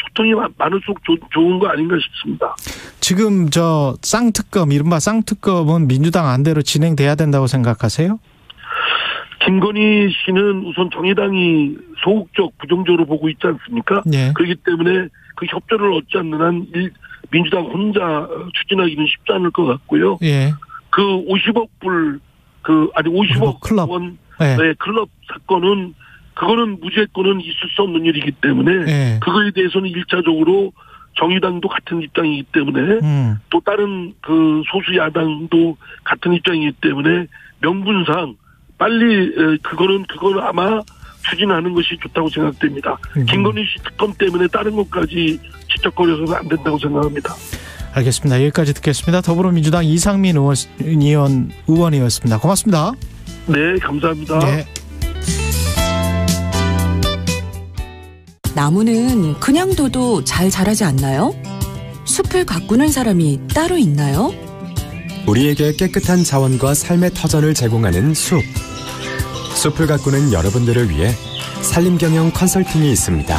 소통이 많을수록 좋은 거 아닌가 싶습니다. 지금 쌍특검, 이른바 쌍특검은 민주당 안대로 진행돼야 된다고 생각하세요? 김건희 씨는 우선 정의당이 소극적 부정적으로 보고 있지 않습니까? 예. 그렇기 때문에 그 협조를 얻지 않는 한 민주당 혼자 추진하기는 쉽지 않을 것 같고요. 예. 그 50억 불 50억 클럽. 원 예. 클럽 사건은 그거는 무죄권은 있을 수 없는 일이기 때문에 예. 그거에 대해서는 1차적으로 정의당도 같은 입장이기 때문에 또 다른 그 소수 야당도 같은 입장이기 때문에 명분상 빨리 그거는 아마 추진하는 것이 좋다고 생각됩니다. 김건희 씨 특검 때문에 다른 것까지 지적거려서는 안 된다고 생각합니다. 알겠습니다. 여기까지 듣겠습니다. 더불어민주당 이상민 의원이었습니다. 고맙습니다. 네, 감사합니다. 네. 나무는 그냥 둬도 잘 자라지 않나요? 숲을 가꾸는 사람이 따로 있나요? 우리에게 깨끗한 자원과 삶의 터전을 제공하는 숲. 숲을 가꾸는 여러분들을 위해 산림경영 컨설팅이 있습니다.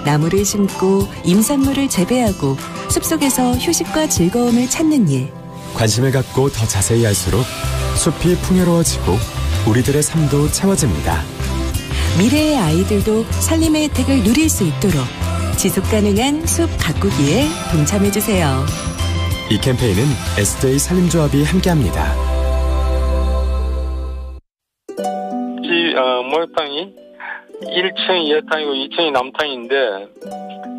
나무를 심고 임산물을 재배하고 숲속에서 휴식과 즐거움을 찾는 일. 관심을 갖고 더 자세히 할수록 숲이 풍요로워지고 우리들의 삶도 채워집니다. 미래의 아이들도 산림의 혜택을 누릴 수 있도록 지속가능한 숲 가꾸기에 동참해주세요. 이 캠페인은 SJ 산림조합이 함께합니다. 목욕탕이 1층이 여탕이고 2층이 남탕인데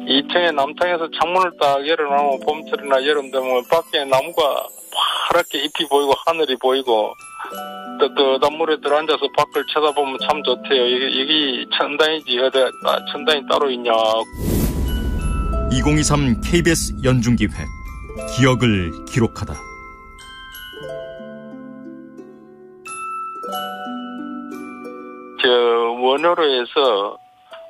2층의 남탕에서 창문을 딱 열어놓으면 봄철이나 여름 되면 밖에 나무가 파랗게 잎이 보이고 하늘이 보이고 뜨뜻한 물에 들어앉아서 밖을 쳐다보면 참 좋대요. 여기 천당이지 어디 천당이 따로 있냐. 2023 KBS 연중기획 기억을 기록하다. 원효로에서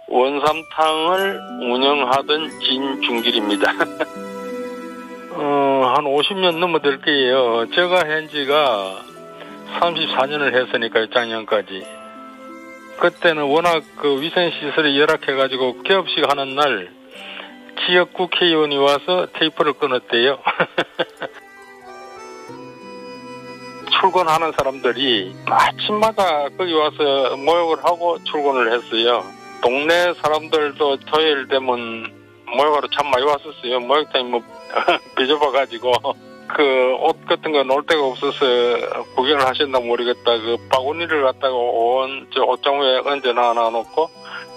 원삼탕을 운영하던 진중길입니다. 한 50년 넘어들 거예요. 제가 한 지가 34년을 했으니까요, 작년까지. 그때는 워낙 그 위생시설이 열악해가지고 개업식 하는 날 지역 국회의원이 와서 테이프를 끊었대요. 출근하는 사람들이 아침마다 거기 와서 모욕을 하고 출근을 했어요. 동네 사람들도 토요일 되면 모욕하러 참 많이 왔었어요. 모욕탕이 비좁아가지고 그 옷 같은 거 놓을 데가 없어서 구경을 하셨나 모르겠다. 그 바구니를 갖다가 옷장 위에 얹어놔 놓고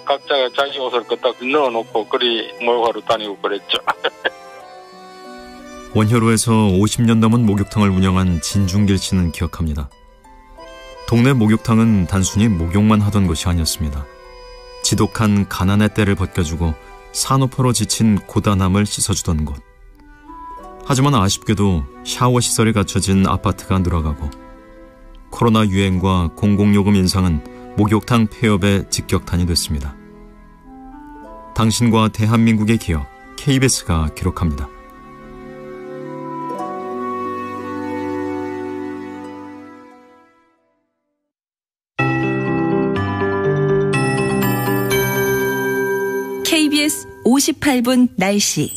각자가 자기 옷을 갖다 넣어놓고 그리 모욕하러 다니고 그랬죠. 원효로에서 50년 넘은 목욕탕을 운영한 진중길 씨는 기억합니다. 동네 목욕탕은 단순히 목욕만 하던 곳이 아니었습니다. 지독한 가난의 때를 벗겨주고 산후포로 지친 고단함을 씻어주던 곳. 하지만 아쉽게도 샤워 시설이 갖춰진 아파트가 늘어가고 코로나 유행과 공공요금 인상은 목욕탕 폐업의 직격탄이 됐습니다. 당신과 대한민국의 기억, KBS가 기록합니다. KBS 58분 날씨.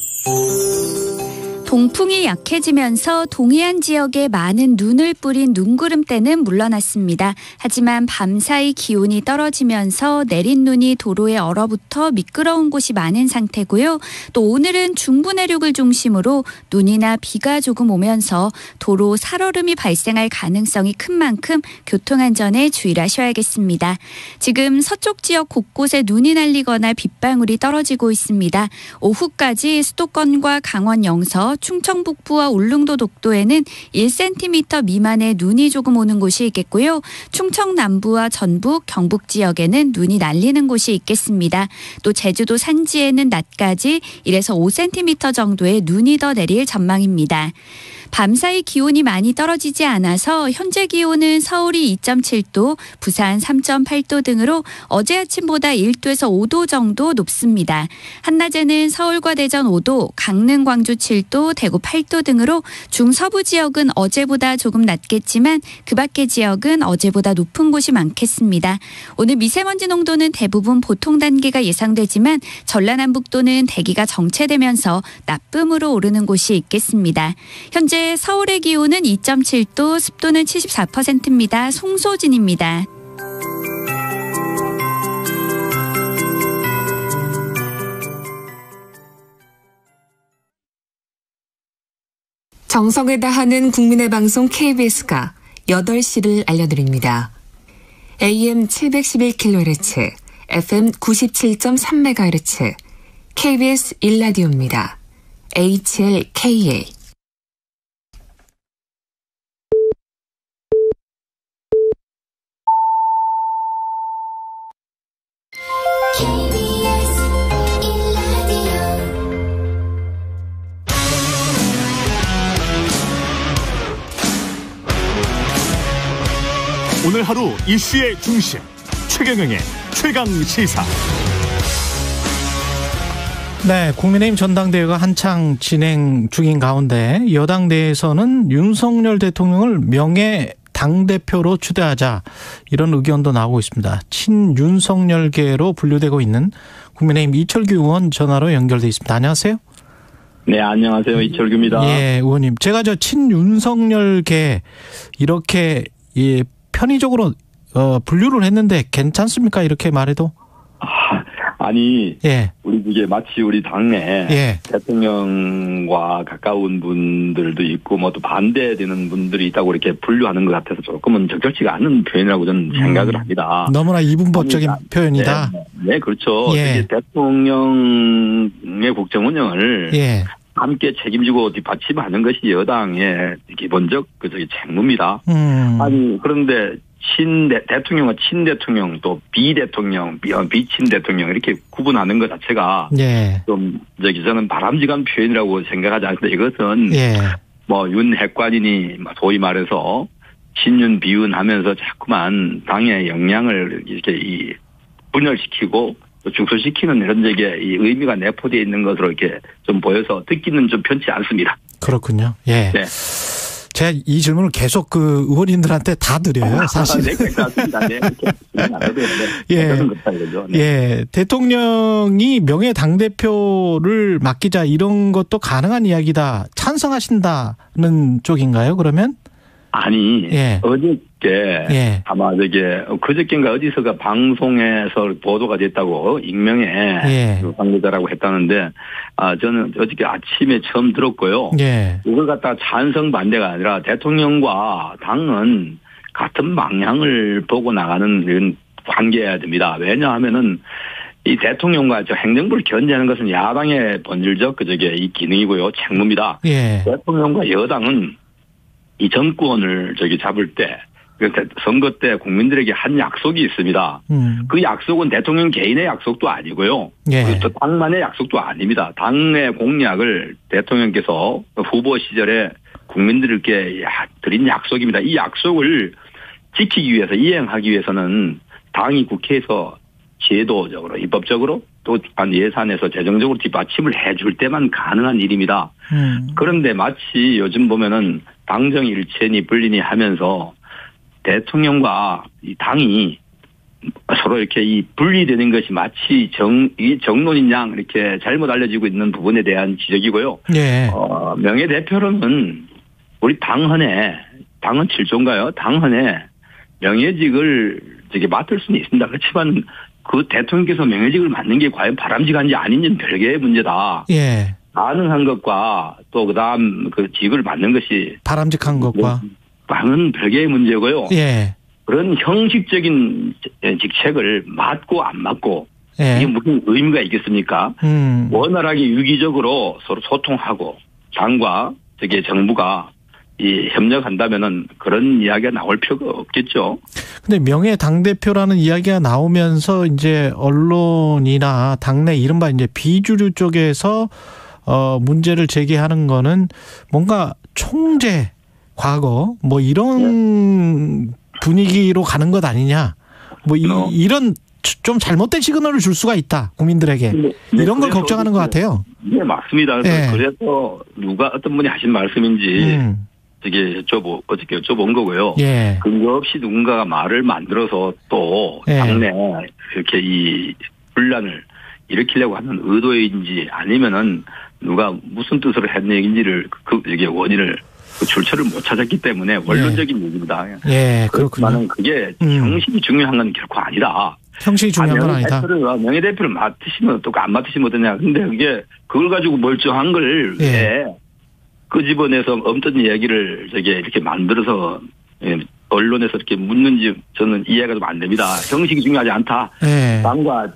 동풍이 약해지면서 동해안 지역에 많은 눈을 뿌린 눈구름대는 물러났습니다. 하지만 밤사이 기온이 떨어지면서 내린 눈이 도로에 얼어붙어 미끄러운 곳이 많은 상태고요. 또 오늘은 중부 내륙을 중심으로 눈이나 비가 조금 오면서 도로 살얼음이 발생할 가능성이 큰 만큼 교통안전에 주의를 하셔야겠습니다. 지금 서쪽 지역 곳곳에 눈이 날리거나 빗방울이 떨어지고 있습니다. 오후까지 수도권과 강원 영서, 충청 북부와 울릉도 독도에는 1cm 미만의 눈이 조금 오는 곳이 있겠고요. 충청 남부와 전북, 경북 지역에는 눈이 날리는 곳이 있겠습니다. 또 제주도 산지에는 낮까지 1에서 5cm 정도의 눈이 더 내릴 전망입니다. 밤사이 기온이 많이 떨어지지 않아서 현재 기온은 서울이 2.7도, 부산 3.8도 등으로 어제 아침보다 1도에서 5도 정도 높습니다. 한낮에는 서울과 대전 5도, 강릉, 광주 7도, 대구 8도 등으로 중서부 지역은 어제보다 조금 낮겠지만 그 밖의 지역은 어제보다 높은 곳이 많겠습니다. 오늘 미세먼지 농도는 대부분 보통 단계가 예상되지만 전라남북도는 대기가 정체되면서 나쁨으로 오르는 곳이 있겠습니다. 현재 서울의 기온은 2.7도, 습도는 74%입니다. 송소진입니다. 정성을 다하는 국민의 방송 KBS가 8시를 알려드립니다. AM 711kHz, FM 97.3MHz, KBS 1라디오입니다. HLKA. 오늘 하루 이슈의 중심, 최경영의 최강시사. 네, 국민의힘 전당대회가 한창 진행 중인 가운데 여당 내에서는 윤석열 대통령을 명예 당대표로 추대하자, 이런 의견도 나오고 있습니다. 친윤석열계로 분류되고 있는 국민의힘 이철규 의원 전화로 연결돼 있습니다. 안녕하세요. 네, 안녕하세요. 이철규입니다. 예, 의원님. 제가 친윤석열계 이렇게 편의적으로 분류를 했는데 괜찮습니까? 이렇게 말해도? 아니, 예. 이게 마치 우리 당내 예. 대통령과 가까운 분들도 있고 또 반대되는 분들이 있다고 이렇게 분류하는 것 같아서 조금은 적절치가 않은 표현이라고 저는 생각을 합니다. 너무나 이분법적인 표현이다. 네, 그렇죠. 예. 대통령의 국정 운영을 예. 함께 책임지고 뒷받침하는 것이 여당의 기본적 책무입니다. 아니, 그런데 대통령과 친대통령, 또 비대통령, 비친대통령 이렇게 구분하는 것 자체가 예. 좀 저는 바람직한 표현이라고 생각하지 않습니다. 이것은 예. 윤핵관이니 소위 말해서 친윤 비윤하면서 자꾸만 당의 역량을 이렇게 분열시키고 또 축소시키는 이런 이 의미가 내포되어 있는 것으로 이렇게 좀 보여서 듣기는 좀 편치 않습니다. 그렇군요. 예. 네. 제가 이 질문을 계속 의원님들한테 다 드려요, 사실. 네, 그렇습니다. 네, 예. 예. 대통령이 명예 당대표를 맡기자, 이런 것도 가능한 이야기다. 찬성하신다는 쪽인가요, 그러면? 아니, 예. 어저께, 예. 아마 그저께인가 어디서가 방송에서 보도가 됐다고, 익명의 예. 관계자라고 했다는데, 저는 어저께 아침에 처음 들었고요. 예. 이걸 갖다가 찬성 반대가 아니라 대통령과 당은 같은 방향을 보고 나가는 이런 관계여야 됩니다. 왜냐하면은, 이 대통령과 행정부를 견제하는 것은 야당의 본질적 이 기능이고요. 책무입니다. 예. 대통령과 여당은 이 정권을 잡을 때, 선거 때 국민들에게 한 약속이 있습니다. 그 약속은 대통령 개인의 약속도 아니고요. 예. 또 당만의 약속도 아닙니다. 당의 공약을 대통령께서 후보 시절에 국민들께 드린 약속입니다. 이 약속을 지키기 위해서, 이행하기 위해서는 당이 국회에서 제도적으로, 입법적으로 또 예산에서 재정적으로 뒷받침을 해줄 때만 가능한 일입니다. 그런데 마치 요즘 보면은 당정 일체니 분리니 하면서 대통령과 이 당이 서로 이렇게 분리되는 것이 마치 정론인 양 이렇게 잘못 알려지고 있는 부분에 대한 지적이고요. 예. 명예대표로는 우리 당헌에, 당헌 7조인가요? 당헌에 명예직을 맡을 수는 있습니다. 그렇지만 그 대통령께서 명예직을 맡는 게 과연 바람직한지 아닌지는 별개의 문제다. 예. 가능한 것과 또 그다음 직을 맡는 것이 바람직한 것과 당은 별개의 문제고요. 예. 그런 형식적인 직책을 맡고 안 맡고 예. 이게 무슨 의미가 있겠습니까? 원활하게 유기적으로 서로 소통하고 당과 정부가 협력한다면은 그런 이야기가 나올 필요가 없겠죠. 근데 명예 당대표라는 이야기가 나오면서 이제 언론이나 당내 이른바 비주류 쪽에서 문제를 제기하는 거는 뭔가 총재 과거 뭐 이런 분위기로 가는 것 아니냐. 뭐 이런 좀 잘못된 시그널을 줄 수가 있다. 국민들에게. 이런 걸 걱정하는 것 같아요. 네, 맞습니다. 그래서 누가 어떤 분이 하신 말씀인지 어저께 여쭤본 거고요. 예. 근거 없이 누군가가 말을 만들어서 또 당내 이렇게 이 분란을 일으키려고 하는 의도인지 아니면은 누가 무슨 뜻으로 했는 얘기인지를 이게 원인을 출처를 못 찾았기 때문에 원론적인 얘기입니다. 예, 그렇군요. 나는 그게 형식이 중요한 건 결코 아니다. 형식이 중요한 건 아니다. 명예대표를 맡으시면 또 안 맡으시면 어떠냐. 근데 그게 그걸 가지고 멀쩡한 걸 왜 끄집어내서 없던 얘기를 이렇게 만들어서 언론에서 이렇게 묻는지 저는 이해가 좀 안 됩니다. 형식이 중요하지 않다. 당과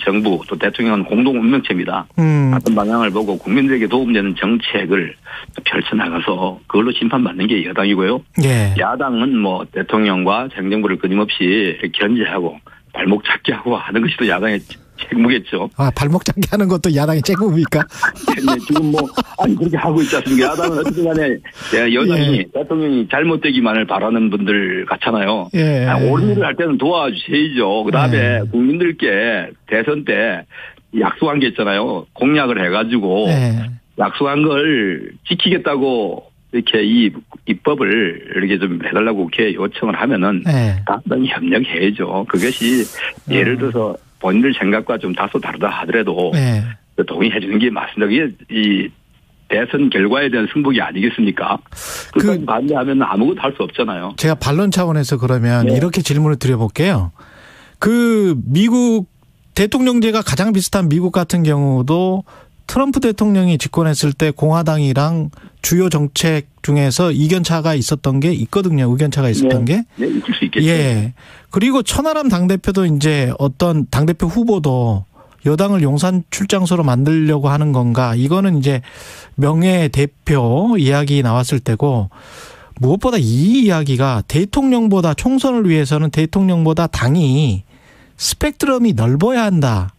정부 또 대통령은 공동 운명체입니다. 같은 방향을 보고 국민들에게 도움되는 정책을 펼쳐나가서 그걸로 심판받는 게 여당이고요. 야당은 뭐 대통령과 행정부를 끊임없이 견제하고 발목 잡게 하고 하는 것이 또 야당의 책무겠죠. 아, 발목 잡게 하는 것도 야당의 책무입니까? 네, 지금 그렇게 하고 있지 않습니까? 야당은 어쨌든 간에 여당이 대통령이 잘못되기만을 바라는 분들 같잖아요. 옳은 일을 할 때는 도와주셔야죠. 그 다음에 국민들께 대선 때 약속한 게 있잖아요. 공약을 해가지고 약속한 걸 지키겠다고 이렇게 이 입법을 이렇게 좀 해달라고 이렇게 요청을 하면은 당연히 협력해야죠. 그것이 예를 들어서 본인들 생각과 좀 다소 다르다 하더라도 동의해 주는 게 맞습니다. 그게 이 대선 결과에 대한 승복이 아니겠습니까? 그 반대하면 아무것도 할 수 없잖아요. 제가 반론 차원에서 그러면 이렇게 질문을 드려볼게요. 그 미국 대통령제가 가장 비슷한 미국 같은 경우도 트럼프 대통령이 집권했을 때 공화당이랑 주요 정책 중에서 이견차가 있었던 게 있거든요. 의견차가 있었던 게. 네, 있을 수 있겠죠. 그리고 천하람 당대표도 이제 어떤 당대표 후보도 여당을 용산 출장소로 만들려고 하는 건가. 이거는 이제 명예대표 이야기 나왔을 때고 무엇보다 이 이야기가 대통령보다 총선을 위해서는 대통령보다 당이 스펙트럼이 넓어야 한다.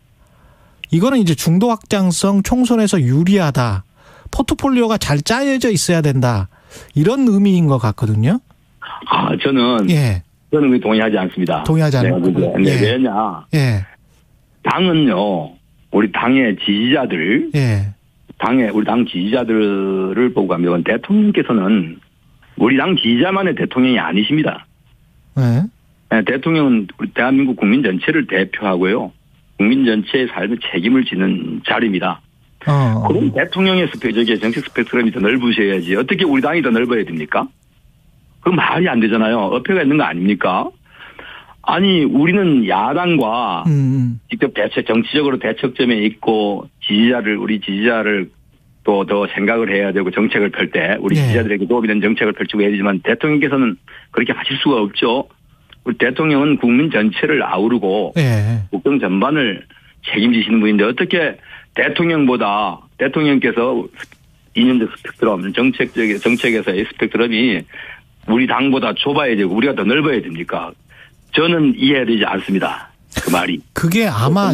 이거는 이제 중도 확장성 총선에서 유리하다. 포트폴리오가 잘 짜여져 있어야 된다. 이런 의미인 것 같거든요. 저는 동의하지 않습니다. 동의하지 않습니다. 왜냐? 당은요, 우리 당의 지지자들, 우리 당 지지자들을 보고 가면 대통령께서는 우리 당 지지자만의 대통령이 아니십니다. 대통령은 우리 대한민국 국민 전체를 대표하고요. 국민 전체의 삶의 책임을 지는 자리입니다. 그럼 대통령의 정책 스펙트럼이 더 넓으셔야지. 어떻게 우리 당이 더 넓어야 됩니까? 그럼 말이 안 되잖아요. 어폐가 있는 거 아닙니까? 아니, 우리는 야당과 직접 정치적으로 대척점에 있고 우리 지지자를 또 더 생각을 해야 되고 정책을 펼 때 우리 지지자들에게 도움이 되는 정책을 펼치고 해야 되지만 대통령께서는 그렇게 하실 수가 없죠. 우리 대통령은 국민 전체를 아우르고 국정 전반을 책임지시는 분인데 어떻게 대통령께서 이념적 스펙트럼, 정책에서의 스펙트럼이 우리 당보다 좁아야 되고 우리가 더 넓어야 됩니까? 저는 이해되지 않습니다. 그 말이. 그게 아마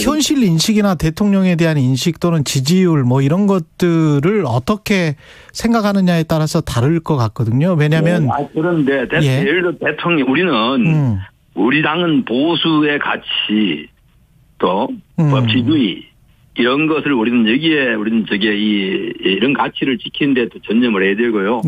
현실 인식이나 대통령에 대한 인식 또는 지지율 뭐 이런 것들을 어떻게 생각하느냐에 따라서 다를 것 같거든요. 왜냐하면 그런데 예를 들어 대통령 우리는 우리 당은 보수의 가치 또 법치주의 이런 것을 우리는 이런 가치를 지키는 데 전념을 해야 되고요.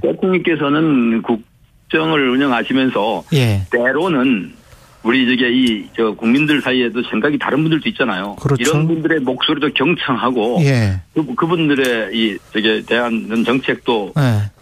대통령께서는 국정을 운영하시면서 때로는 우리 국민들 사이에도 생각이 다른 분들도 있잖아요. 그렇죠. 이런 분들의 목소리도 경청하고 그분들의 대한 정책도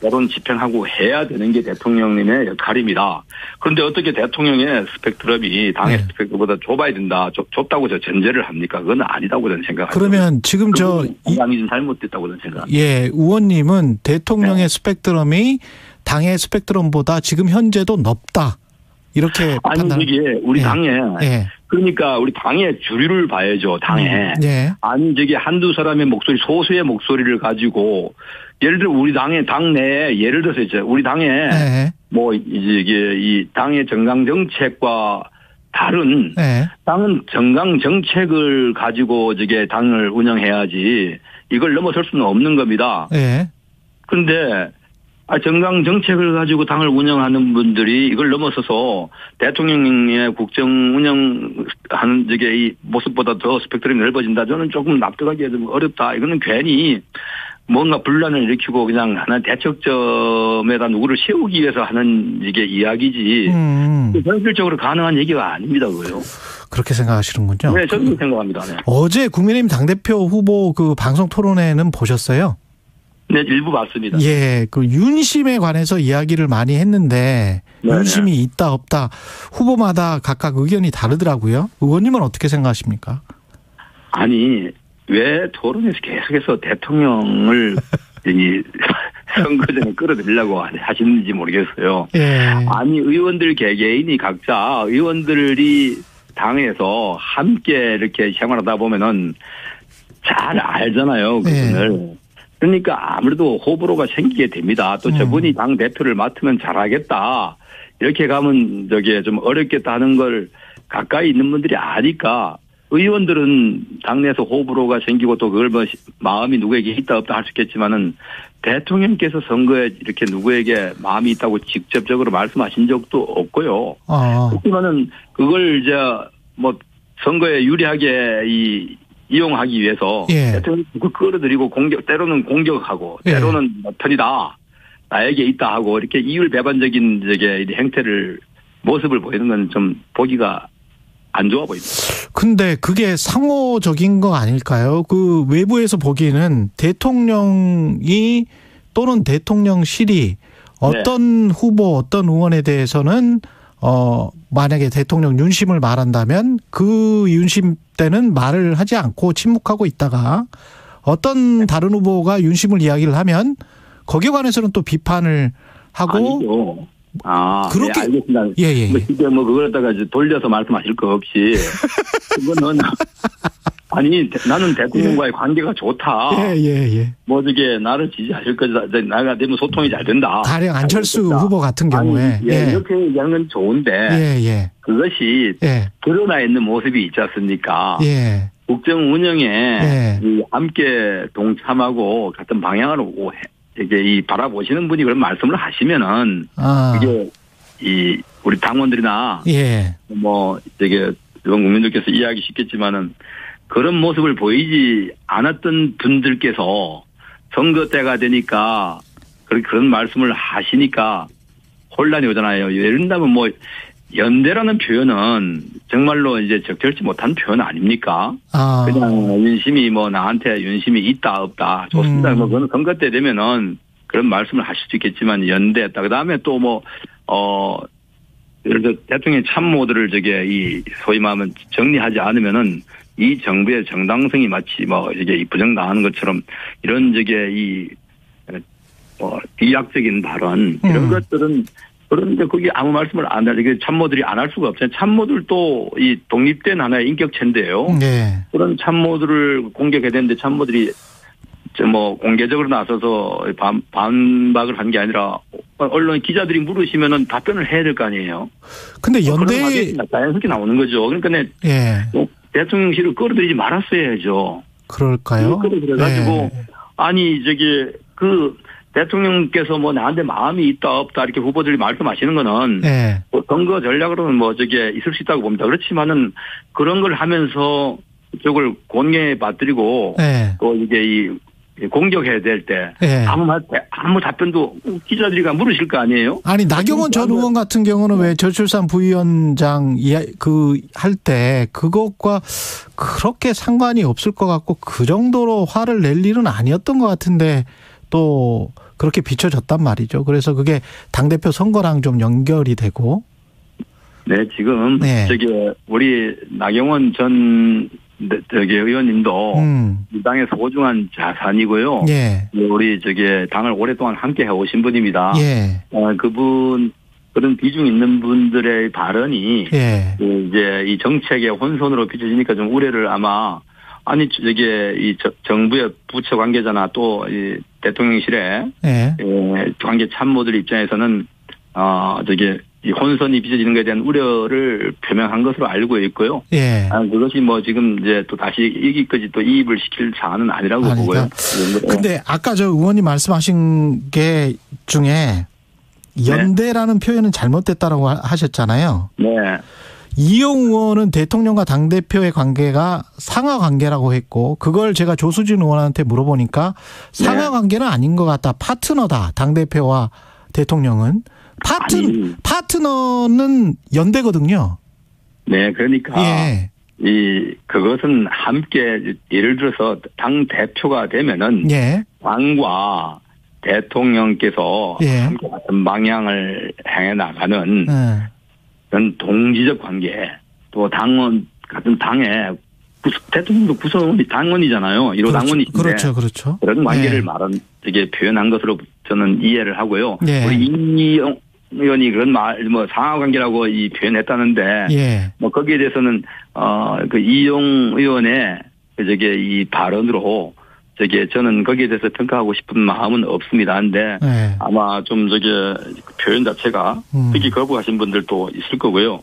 때로는 집행하고 해야 되는 게 대통령님의 역할입니다. 그런데 어떻게 대통령의 스펙트럼이 당의 스펙트럼보다 좁아야 된다, 좁다고 전제를 합니까? 그건 아니다고 저는 생각합니다. 그러면 지금 당이 좀 잘못됐다고 저는 생각합니다. 의원님은 대통령의 스펙트럼이 당의 스펙트럼보다 지금 현재도 넓다. 이렇게 이게 우리 당에 그러니까 우리 당의 주류를 봐야죠. 당에 한두 사람의 목소리, 소수의 목소리를 가지고 예를 들어 우리 당의 당내에 예를 들어서 이제 우리 당에 이 당의 정강 정책과 다른 당은 정강 정책을 가지고 당을 운영해야지 이걸 넘어설 수는 없는 겁니다. 그런데 정당 정책을 가지고 당을 운영하는 분들이 이걸 넘어서서 대통령의 국정 운영하는 이 모습보다 더 스펙트럼이 넓어진다. 저는 조금 납득하기가 좀 어렵다. 이거는 괜히 뭔가 분란을 일으키고 그냥 하나 대척점에다 누구를 세우기 위해서 하는 이게 이야기지. 현실적으로 가능한 얘기가 아닙니다, 그거요. 그렇게 생각하시는군요. 네, 저도 생각합니다. 네. 어제 국민의힘 당대표 후보 그 방송 토론회는 보셨어요? 네, 일부 봤습니다. 예, 그 윤심에 관해서 이야기를 많이 했는데 네네. 윤심이 있다 없다 후보마다 각각 의견이 다르더라고요. 의원님은 어떻게 생각하십니까? 아니 왜 토론에서 계속해서 대통령을 이 선거전에 끌어들이려고 하시는지 모르겠어요. 예. 아니 의원들 개개인이 각자 의원들이 당에서 함께 이렇게 생활하다 보면은 잘 알잖아요. 그분을. 예. 그러니까 아무래도 호불호가 생기게 됩니다. 또 저분이 당 대표를 맡으면 잘하겠다. 이렇게 가면 좀 어렵겠다 하는 걸 가까이 있는 분들이 아니까 의원들은 당내에서 호불호가 생기고 또 그걸 뭐 마음이 누구에게 있다 없다 할 수 있겠지만은 대통령께서 선거에 이렇게 누구에게 마음이 있다고 직접적으로 말씀하신 적도 없고요. 그렇지만은 그걸 이제 뭐 선거에 유리하게 이용하기 위해서 대통령 끌어들이고 때로는 공격하고 때로는 편이다 나에게 있다 하고 이렇게 이율배반적인 행태를 모습을 보이는 건 좀 보기가 안 좋아 보입니다. 근데 그게 상호적인 거 아닐까요? 그 외부에서 보기에는 대통령이 또는 대통령실이 어떤 후보 어떤 의원에 대해서는 만약에 대통령 윤심을 말한다면 그 윤심 때는 말을 하지 않고 침묵하고 있다가 어떤 다른 후보가 윤심을 이야기를 하면 거기에 관해서는 또 비판을 하고. 아니죠. 그렇게. 네, 알겠습니다. 예. 뭐 그걸 갖다가 돌려서 말씀하실 거 없이. 그거는. 아니, 나는 대통령과의 관계가 좋다. 예. 뭐 나를 지지하실 거다. 나가 되면 소통이 잘 된다. 가령 안철수 후보 같은 경우에. 이렇게 얘기하는 건 좋은데. 그것이 드러나 있는 모습이 있지 않습니까? 국정 운영에 함께 동참하고 같은 방향으로 이게 바라보시는 분이 그런 말씀을 하시면은 이게 우리 당원들이나 뭐 이번 국민들께서 이해하기 쉽겠지만은 그런 모습을 보이지 않았던 분들께서 선거 때가 되니까 그런 말씀을 하시니까 혼란이 오잖아요. 예를 들면 뭐 연대라는 표현은 정말로 이제 적절치 못한 표현 아닙니까? 그냥 윤심이 뭐 나한테 윤심이 있다 없다 좋습니다. 뭐 그건 선거 때 되면은 그런 말씀을 하실 수 있겠지만 연대했다. 그 다음에 또 뭐 예를 들어 대통령 참모들을 소위 말하면 정리하지 않으면은 이 정부의 정당성이 마치 뭐 이게 부정당하는 것처럼 이런 비약적인 발언 이런 것들은 그런데 거기 아무 말씀을 안 하게 참모들이 안 할 수가 없잖아요. 참모들도 이 독립된 하나의 인격체인데요. 그런 참모들을 공격해야 되는데 참모들이 뭐 공개적으로 나서서 반박을 한 게 아니라 언론 기자들이 물으시면은 답변을 해야 될 거 아니에요. 근데 연대 자연스럽게 나오는 거죠. 그러니까 대통령실을 끌어들이지 말았어야죠. 그럴까요? 끌어들여가지고 아니 그 대통령께서 뭐 나한테 마음이 있다 없다 이렇게 후보들이 말씀하시는 거는 뭐 선거 전략으로는 뭐 있을 수 있다고 봅니다. 그렇지만은 그런 걸 하면서 그쪽을 공개에 받들이고 또 공격해야 될 때 아무 답변도 기자들이 물으실 거 아니에요? 아니 나경원 전 의원 같은 경우는 왜 저출산 부위원장 할 때 그것과 그렇게 상관이 없을 것 같고 그 정도로 화를 낼 일은 아니었던 것 같은데 또 그렇게 비춰졌단 말이죠. 그래서 그게 당대표 선거랑 좀 연결이 되고. 네, 지금 우리 나경원 전 의원님도 이 당의 소중한 자산이고요. 우리 당을 오랫동안 함께 해오신 분입니다. 그분 그런 비중 있는 분들의 발언이 이제 이 정책의 혼선으로 비춰지니까 좀 우려를 아마 아니 이 정부의 부처 관계자나 또 이 대통령실의 관계 참모들 입장에서는 이 혼선이 빚어지는 것에 대한 우려를 표명한 것으로 알고 있고요. 예. 그것이 뭐 지금 이제 또 다시 여기까지 또 이입을 시킬 사안은 아니라고 아니다. 보고요. 근데 아까 저 의원님 말씀하신 게 중에 연대라는 표현은 잘못됐다라고 하셨잖아요. 네. 이용 의원은 대통령과 당대표의 관계가 상하 관계라고 했고 그걸 제가 조수진 의원한테 물어보니까 상하 관계는 아닌 것 같다. 파트너다. 당대표와 대통령은. 파트너는 연대거든요. 네, 그러니까 예. 그것은 함께 예를 들어서 당 대표가 되면은 당과 대통령께서 함께 같은 방향을 향해 나가는 그런 동지적 관계, 또 당원 같은 당의 대통령도 구성원이 당원이잖아요. 1호 당원이신데 그렇죠. 그런 관계를 이게 표현한 것으로 저는 이해를 하고요. 우리 이용 의원이 그런 뭐 상하 관계라고 표현했다는데 뭐 거기에 대해서는 그 이용 의원의 이 발언으로 저는 거기에 대해서 평가하고 싶은 마음은 없습니다. 근데 아마 좀 표현 자체가 특히 거부하신 분들도 있을 거고요.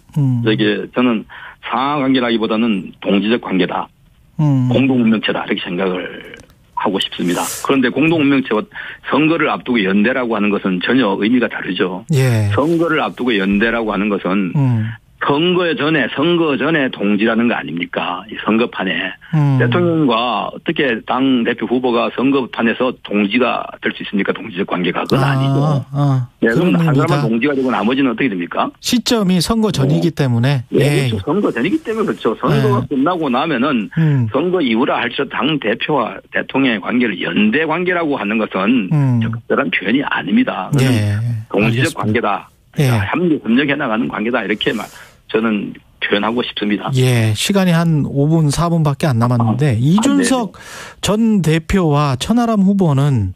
저는 상하 관계라기보다는 동지적 관계다. 공동운명체다. 이렇게 생각을 하고 싶습니다. 그런데 공동운명체와 선거를 앞두고 연대라고 하는 것은 전혀 의미가 다르죠. 선거를 앞두고 연대라고 하는 것은 선거 전에 동지라는 거 아닙니까? 이 선거판에. 대통령과 어떻게 당대표 후보가 선거판에서 동지가 될 수 있습니까? 동지적 관계가. 그건 아니죠. 그럼 한 사람은 동지가 되고 나머지는 어떻게 됩니까? 시점이 선거 전이기 때문에. 그렇죠. 선거 전이기 때문에 그렇죠. 선거가 끝나고 나면은 선거 이후라 할지라도 당대표와 대통령의 관계를 연대 관계라고 하는 것은 적절한 표현이 아닙니다. 동지적 관계다. 협력해 나가는 관계다. 이렇게 저는 표현하고 싶습니다. 시간이 한 5분, 4분밖에 안 남았는데 이준석 전 대표와 천하람 후보는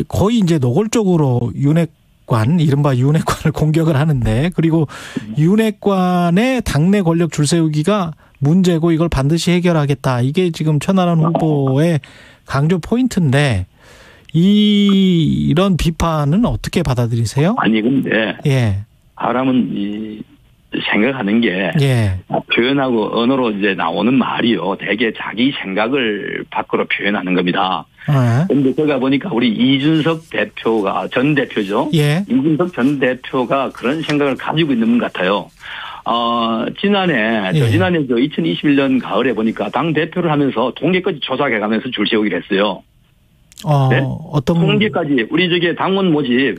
거의 이제 노골적으로 이른바 윤핵관을 공격을 하는데 그리고 윤핵관의 당내 권력 줄세우기가 문제고 이걸 반드시 해결하겠다. 이게 지금 천하람 후보의 강조 포인트인데 이런 비판은 어떻게 받아들이세요? 아니 근데 사람은 생각하는 게 표현하고 언어로 이제 나오는 말이요. 대개 자기 생각을 밖으로 표현하는 겁니다. 그런데 제가 보니까 우리 이준석 대표가 전 대표죠. 이준석 전 대표가 그런 생각을 가지고 있는 것 같아요. 지난해 2021년 가을에 보니까 당 대표를 하면서 동계까지 조작해가면서 줄 세우기를 했어요. 어떤 통계까지 우리 당원 모집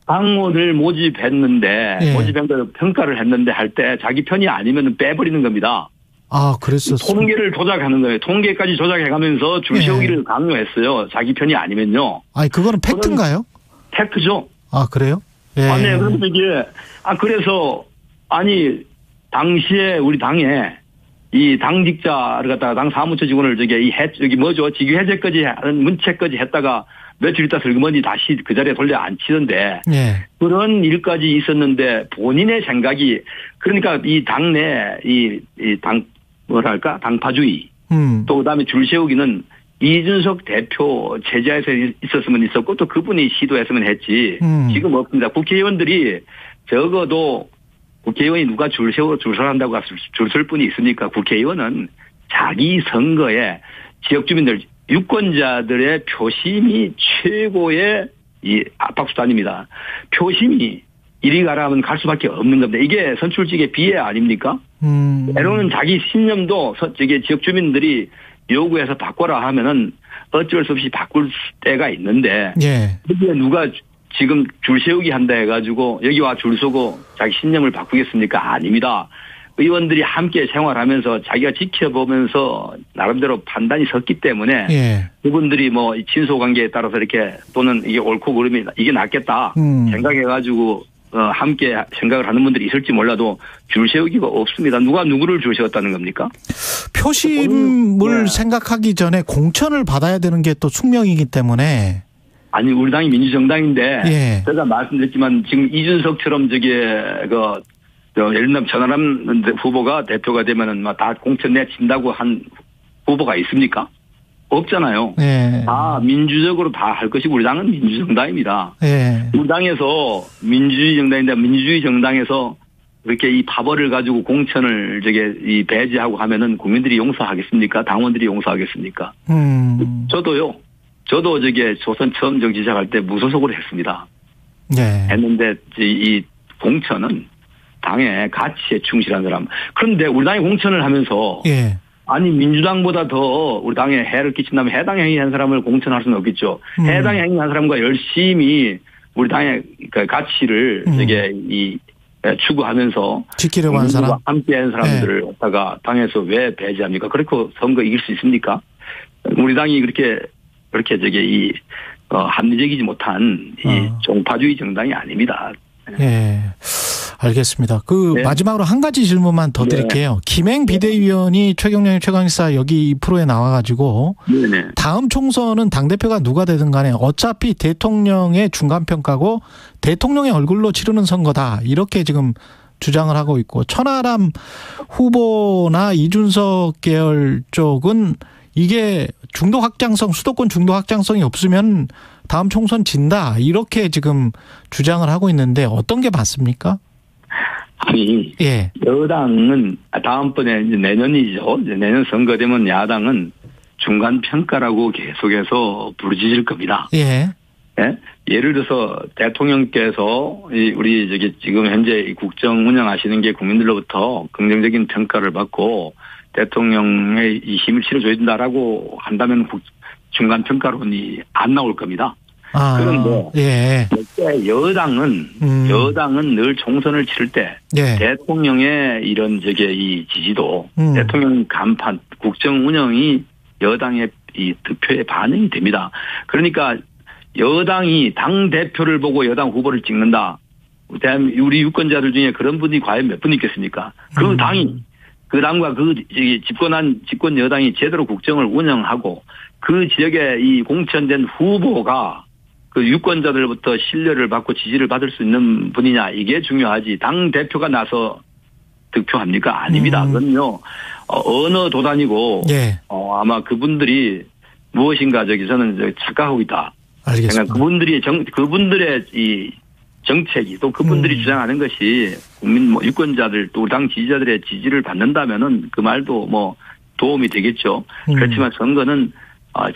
당원을 모집했는데 모집했는데 평가를 했는데 할 때 자기 편이 아니면 빼버리는 겁니다. 그랬었어요. 통계를 조작하는 거예요. 통계까지 조작해가면서 줄 세우기를 강요했어요. 자기 편이 아니면요. 그거는 팩트인가요? 팩트죠. 그래요? 네, 그래서 그래서 당시에 우리 당에 이 당직자를 갖다가 당 사무처 직원을 직위 해제까지 하는 문체까지 했다가 며칠 있다 슬그머니 다시 그 자리에 돌려 앉히던데 그런 일까지 있었는데 본인의 생각이 그러니까 이 당내 당파주의 또 그다음에 줄 세우기는 이준석 대표 제자에서 있었으면 있었고 또 그분이 시도했으면 했지 지금 없습니다. 국회의원들이 적어도 국회의원이 누가 줄 서한다고 줄 설 분이 있습니까? 국회의원은 자기 선거에 지역 주민들, 유권자들의 표심이 최고의 이 압박수단입니다. 표심이 이리 가라 하면 갈 수밖에 없는 겁니다. 이게 선출직의 비애 아닙니까? 때로는 자기 신념도 지역 주민들이 요구해서 바꿔라 하면은 어쩔 수 없이 바꿀 때가 있는데 그게 누가 지금 줄 세우기 한다 해가지고 여기 와 줄 서고 자기 신념을 바꾸겠습니까? 아닙니다. 의원들이 함께 생활하면서 자기가 지켜보면서 나름대로 판단이 섰기 때문에 그분들이 친소관계에 따라서 이렇게 또는 이게 옳고 그름이 이게 낫겠다 생각해가지고 함께 생각을 하는 분들이 있을지 몰라도 줄 세우기가 없습니다. 누가 누구를 줄 세웠다는 겁니까? 표심을 생각하기 전에 공천을 받아야 되는 게 또 숙명이기 때문에 우리 당이 민주정당인데 제가 말씀드렸지만 지금 이준석처럼 예를 들면 천하람 후보가 대표가 되면은 다 공천 내친다고 한 후보가 있습니까? 없잖아요. 예. 다 민주적으로 다 할 것이고 우리 당은 민주정당입니다. 예. 우리 당에서 민주주의 정당인데 민주주의 정당에서 이렇게 이 파벌을 가지고 공천을 이 배제하고 하면은 국민들이 용서하겠습니까? 당원들이 용서하겠습니까? 저도 조선 처음 정치 시작할 때 무소속으로 했습니다. 네. 했는데 이 공천은 당의 가치에 충실한 사람. 그런데 우리 당이 공천을 하면서 예. 아니 민주당보다 더 우리 당에 해를 끼친다면 해당 행위한 사람을 공천할 수는 없겠죠. 해당 행위한 사람과 열심히 우리 당의 그 가치를 추구하면서 지키려고 하는 사람, 함께한 사람들을 갖다가 당에서 왜 배제합니까? 그렇게 선거 이길 수 있습니까? 우리 당이 그렇게 합리적이지 못한 이 종파주의 정당이 아닙니다. 예. 알겠습니다. 네. 마지막으로 한 가지 질문만 더 드릴게요. 김행 비대위원이 최경영의 최강시사 여기 2%에 나와가지고 다음 총선은 당대표가 누가 되든 간에 어차피 대통령의 중간평가고 대통령의 얼굴로 치르는 선거다. 이렇게 지금 주장을 하고 있고 천하람 후보나 이준석 계열 쪽은 이게 중도 확장성, 수도권 중도 확장성이 없으면 다음 총선 진다. 이렇게 지금 주장을 하고 있는데 어떤 게 맞습니까? 아니, 여당은 다음번에 이제 내년이죠. 이제 내년 선거 되면 야당은 중간 평가라고 계속해서 부르짖을 겁니다. 예. 예? 예를 들어서 대통령께서 우리 지금 현재 국정 운영하시는 게 국민들로부터 긍정적인 평가를 받고 대통령의 이 힘을 실어줘야 된다라고 한다면 중간 평가론이 안 나올 겁니다. 그런데 여당은 늘 총선을 치를 때 대통령의 이런 이 지지도 대통령 간판 국정 운영이 여당의 이 득표에 반영이 됩니다. 그러니까 여당이 당 대표를 보고 여당 후보를 찍는다. 우리 유권자들 중에 그런 분이 과연 몇 분 있겠습니까? 그 당과 집권 여당이 제대로 국정을 운영하고 그 지역에 이 공천된 후보가 그 유권자들부터 신뢰를 받고 지지를 받을 수 있는 분이냐 이게 중요하지. 당 대표가 나서 득표합니까? 아닙니다. 그건요 어느 도단이고 아마 그분들이 무엇인가 저는 착각하고 있다. 알겠습니다. 그분들의 이 정책이 또 그분들이 주장하는 것이 국민 유권자들 또 당 지지자들의 지지를 받는다면은 그 말도 도움이 되겠죠. 그렇지만 선거는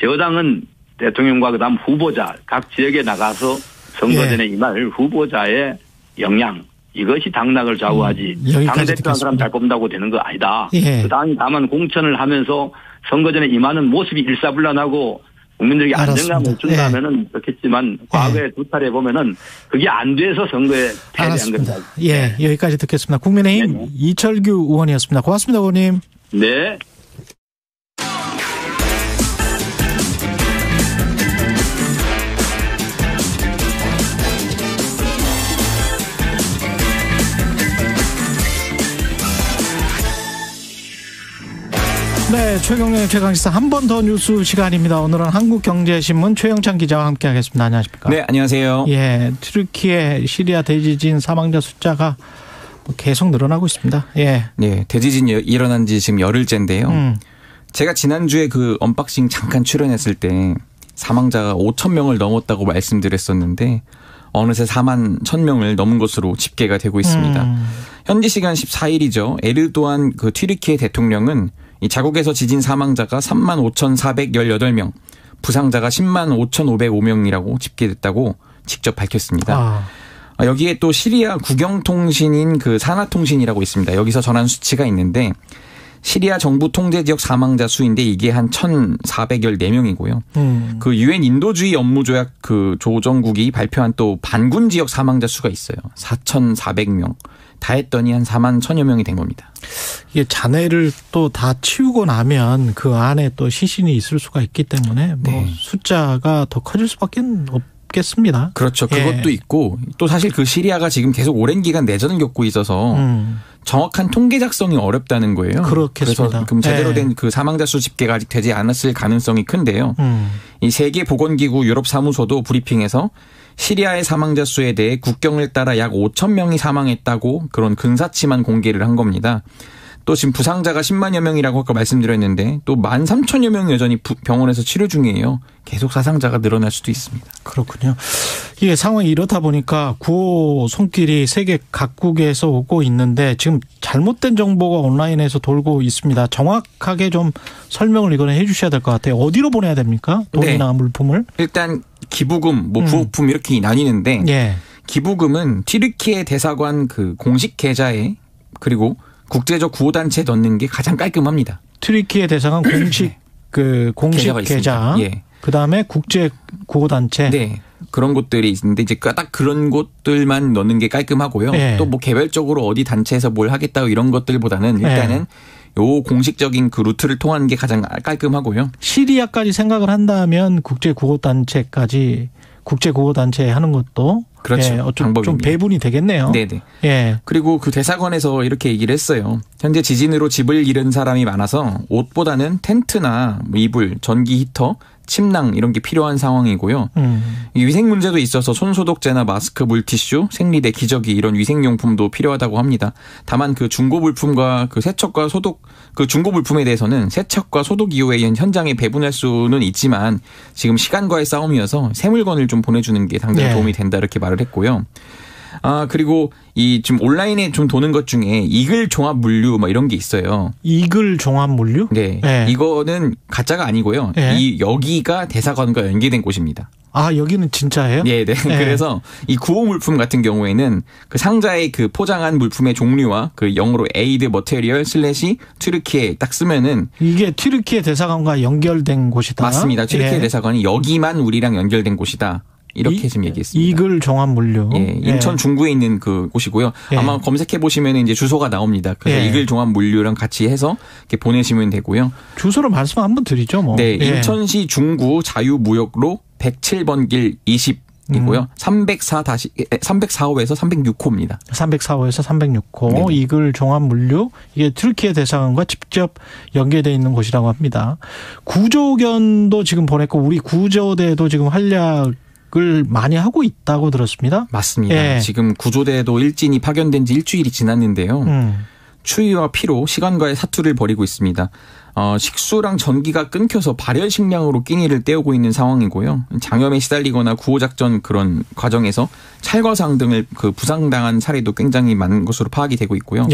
여당은 대통령과 그다음 후보자 각 지역에 나가서 선거 전에 임할 후보자의 역량 이것이 당락을 좌우하지 당대표 한 사람 잘 뽑는다고 되는 거 아니다. 그 당이 다만 공천을 하면서 선거 전에 임하는 모습이 일사불란하고 국민들에게 안정감을 준다면은 그렇겠지만 과거에 두 차례 보면은 그게 안 돼서 선거에 패배한 겁니다. 예, 여기까지 듣겠습니다. 국민의힘 이철규 의원이었습니다. 고맙습니다, 의원님. 네. 네, 최경영의 최강시사 한 번 더 뉴스 시간입니다. 오늘은 한국경제신문 최영찬 기자와 함께하겠습니다. 안녕하십니까? 네, 안녕하세요. 예, 튀르키예 시리아 대지진 사망자 숫자가 계속 늘어나고 있습니다. 예. 네, 대지진 일어난 지 지금 열흘째인데요. 제가 지난주에 그 언박싱 잠깐 출연했을 때 사망자가 5,000명을 넘었다고 말씀드렸었는데 어느새 4만 1,000명을 넘은 것으로 집계가 되고 있습니다. 현지 시간 14일이죠. 에르도안 그 튀르키예 대통령은 이 자국에서 지진 사망자가 35,418명, 부상자가 105,505명이라고 집계됐다고 직접 밝혔습니다. 여기에 또 시리아 국영통신인 그 사나통신이라고 있습니다. 여기서 전한 수치가 있는데 시리아 정부 통제지역 사망자 수인데 이게 한 1,414명이고요. 그 유엔 인도주의 업무조약 그 조정국이 발표한 또 반군 지역 사망자 수가 있어요. 4,400명. 다 했더니 한 4만 1,000여 명이 된 겁니다. 이게 잔해를 또 다 치우고 나면 그 안에 또 시신이 있을 수가 있기 때문에 숫자가 더 커질 수밖에 없겠습니다. 그렇죠. 그것도 있고 또 사실 그 시리아가 지금 계속 오랜 기간 내전을 겪고 있어서 정확한 통계 작성이 어렵다는 거예요. 그렇겠습니다. 그래서 그럼 제대로 된 그 사망자 수 집계가 아직 되지 않았을 가능성이 큰데요. 이 세계보건기구 유럽 사무소도 브리핑에서 시리아의 사망자 수에 대해 국경을 따라 약 5,000명이 사망했다고 그런 근사치만 공개를 한 겁니다. 또 지금 부상자가 10만여 명이라고 아까 말씀드렸는데 또 13,000여 명이 여전히 병원에서 치료 중이에요. 계속 사상자가 늘어날 수도 있습니다. 그렇군요. 이게 상황이 이렇다 보니까 구호 손길이 세계 각국에서 오고 있는데 지금 잘못된 정보가 온라인에서 돌고 있습니다. 정확하게 좀 설명을 이거는 해 주셔야 될 것 같아요. 어디로 보내야 됩니까? 돈이나 물품을? 일단 기부금, 구호품 이렇게 나뉘는데 예. 기부금은 튀르키예 대사관 그 공식 계좌에 그리고 국제적 구호단체에 넣는 게 가장 깔끔합니다. 튀르키예 대사관 공식 공식 계좌. 예. 그다음에 국제 구호단체. 네. 그런 곳들이 있는데 이제 딱 그런 곳들만 넣는 게 깔끔하고요. 예. 또 뭐 개별적으로 어디 단체에서 뭘 하겠다 이런 것들보다는 일단은 요 공식적인 그 루트를 통하는 게 가장 깔끔하고요. 시리아까지 생각을 한다면 국제 구호단체까지 국제 구호단체 하는 것도 그렇죠. 예, 좀 배분이 되겠네요. 네네. 예. 그리고 그 대사관에서 이렇게 얘기를 했어요. 현재 지진으로 집을 잃은 사람이 많아서 옷보다는 텐트나 이불, 전기 히터, 침낭 이런 게 필요한 상황이고요. 이 위생 문제도 있어서 손소독제나 마스크, 물티슈, 생리대, 기저귀 이런 위생용품도 필요하다고 합니다. 다만 그 중고 물품과 그 세척과 소독 그 중고 물품에 대해서는 세척과 소독 이후에 현장에 배분할 수는 있지만 지금 시간과의 싸움이어서 새 물건을 좀 보내주는 게 당장 도움이 된다 이렇게 말을 했고요. 그리고 이 지금 온라인에 좀 도는 것 중에 이글 종합 물류 뭐 이런 게 있어요. 이글 종합 물류? 네. 이거는 가짜가 아니고요. 여기가 대사관과 연계된 곳입니다. 여기는 진짜예요? 네. 그래서 이 구호 물품 같은 경우에는 그 상자에 그 포장한 물품의 종류와 그 영어로 에이드 머테리얼 / 튀르키예 딱 쓰면은 이게 튀르키예 대사관과 연결된 곳이다. 맞습니다. 튀르키예 대사관이 여기만 우리랑 연결된 곳이다. 이렇게 지금 얘기했습니다. 이글 종합 물류. 예, 인천 중구에 있는 그 곳이고요. 아마 검색해 보시면 이제 주소가 나옵니다. 그래서 이글 종합 물류랑 같이 해서 이렇게 보내시면 되고요. 주소를 말씀 한번 드리죠, 뭐. 네, 인천시 중구 자유무역로 107번 길 20이고요. 304호에서 306호입니다. 304호에서 306호 이글 종합 물류 이게 튀르키예 대사관과 직접 연계되어 있는 곳이라고 합니다. 구조견도 지금 보냈고 우리 구조대도 지금 활약을 많이 하고 있다고 들었습니다. 맞습니다. 지금 구조대도 일진이 파견된 지 일주일이 지났는데요. 추위와 피로 시간과의 사투를 벌이고 있습니다. 식수랑 전기가 끊겨서 발열 식량으로 끼니를 때우고 있는 상황이고요. 장염에 시달리거나 구호작전 그런 과정에서 찰과상 등을 그 부상당한 사례도 굉장히 많은 것으로 파악이 되고 있고요.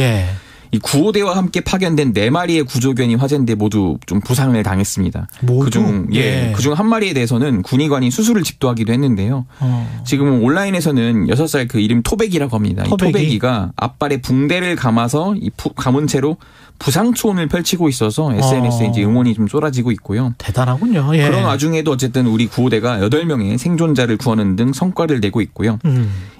이 구호대와 함께 파견된 4마리의 구조견이 화제인데 모두 좀 부상을 당했습니다. 그중 한 마리에 대해서는 군의관이 수술을 집도하기도 했는데요. 지금 온라인에서는 6살 그 이름 토백이라고 합니다. 이 토백이가 앞발에 붕대를 감아서 이 감은 채로 부상투혼을 펼치고 있어서 SNS에 이제 응원이 좀 쏟아지고 있고요. 대단하군요. 그런 와중에도 어쨌든 우리 구호대가 8명의 생존자를 구하는 등 성과를 내고 있고요.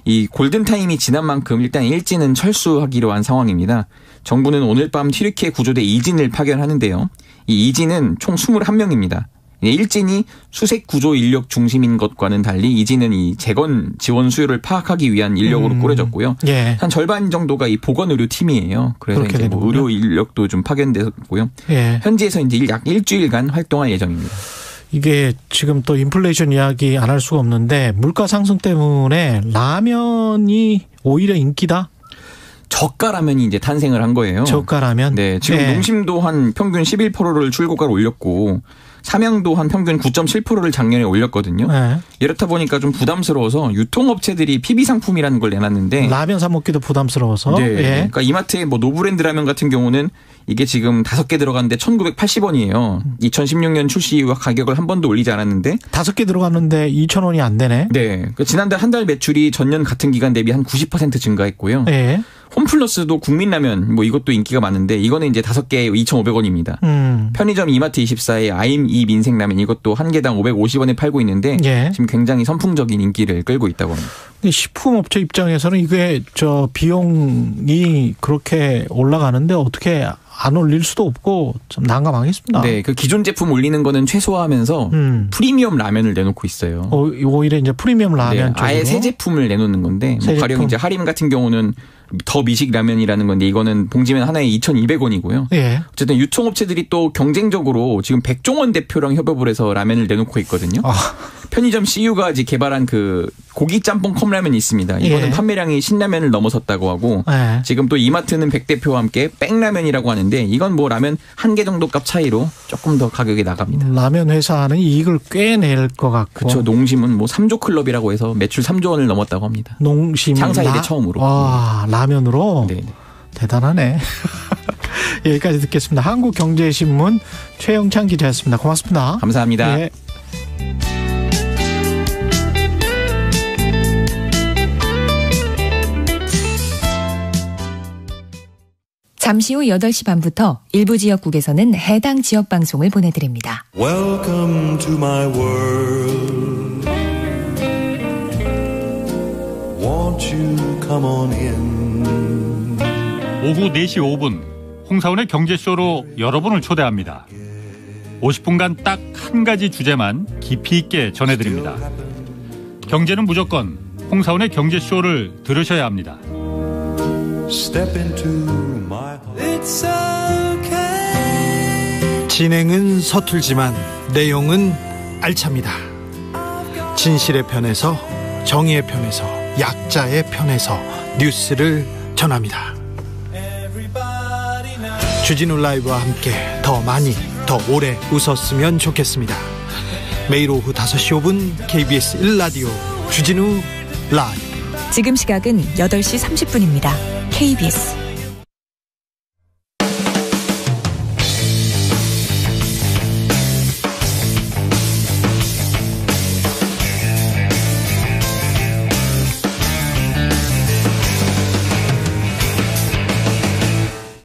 이 골든타임이 지난 만큼 일단 일진은 철수하기로 한 상황입니다. 정부는 오늘 밤 튀르키예 구조대 2진을 파견하는데요. 이 2진은 총 21명입니다. 일진이 수색 구조 인력 중심인 것과는 달리 2진은 이 재건 지원 수요를 파악하기 위한 인력으로 꾸려졌고요. 한 절반 정도가 이 보건 의료 팀이에요. 그래서 이제 뭐 의료 인력도 좀 파견됐고요. 현지에서 이제 약 일주일간 활동할 예정입니다. 이게 지금 또 인플레이션 이야기 안 할 수가 없는데 물가 상승 때문에 라면이 오히려 인기다? 저가라면이 이제 탄생을 한 거예요. 저가라면? 네. 지금 농심도 한 평균 11%를 출고가를 올렸고 삼양도 한 평균 9.7%를 작년에 올렸거든요. 이렇다 보니까 좀 부담스러워서 유통업체들이 PB 상품이라는 걸 내놨는데 라면 사 먹기도 부담스러워서. 그러니까 이마트의 뭐 노브랜드 라면 같은 경우는 이게 지금 5개 들어갔는데 1,980원이에요. 2016년 출시 이후 가격을 한 번도 올리지 않았는데 5개 들어갔는데 2,000원이 안 되네. 네. 지난달 한 달 매출이 전년 같은 기간 대비 한 90% 증가했고요. 홈플러스도 국민라면 뭐 이것도 인기가 많은데 이거는 이제 5개에 2,500원입니다. 편의점 이마트 24의 아임 이 민생라면 이것도 한 개당 550원에 팔고 있는데 지금 굉장히 선풍적인 인기를 끌고 있다고 합니다. 식품업체 입장에서는 이게 비용이 그렇게 올라가는데 어떻게 안 올릴 수도 없고 좀 난감하겠습니다. 네, 그 기존 제품 올리는 거는 최소화하면서 프리미엄 라면을 내놓고 있어요. 오히려 이제 프리미엄 라면 쪽으로 아예 새 제품을 내놓는 건데 뭐 가령 이제 하림 같은 경우는 더 미식 라면이라는 건데 이거는 봉지면 하나에 2,200원이고요. 어쨌든 유통업체들이 또 경쟁적으로 지금 백종원 대표랑 협업을 해서 라면을 내놓고 있거든요. 편의점 CU가 이제 개발한 그 고기 짬뽕 컵라면이 있습니다. 이거는 예. 판매량이 신라면을 넘어섰다고 하고 예. 지금 또 이마트는 백 대표와 함께 백라면이라고 하는데 이건 뭐 라면 한 개 정도 값 차이로 조금 더 가격이 나갑니다. 라면 회사는 이익을 꽤 낼 것 같고. 그렇죠. 농심은 뭐 3조 클럽이라고 해서 매출 3조 원을 넘었다고 합니다. 농심 장사 이래 처음으로. 와, 라면으로. 네. 대단하네. 여기까지 듣겠습니다. 한국경제신문 최영찬 기자였습니다. 고맙습니다. 감사합니다. 예. 잠시 후 8시 반부터 일부 지역국에서는 해당 지역 방송을 보내드립니다. Welcome to my world. Won't you come on in? 오후 4시 5분 홍사원의 경제쇼로 여러분을 초대합니다. 50분간 딱 한 가지 주제만 깊이 있게 전해드립니다. 경제는 무조건 홍사원의 경제쇼를 들으셔야 합니다. Step into my heart. It's okay. 진행은 서툴지만 내용은 알찹니다. 진실의 편에서 정의의 편에서 약자의 편에서 뉴스를 전합니다. 주진우 라이브와 함께 더 많이 더 오래 웃었으면 좋겠습니다. 매일 오후 5시 5분 KBS 1라디오 주진우 라이브. 지금 시각은 8시 30분입니다. KBS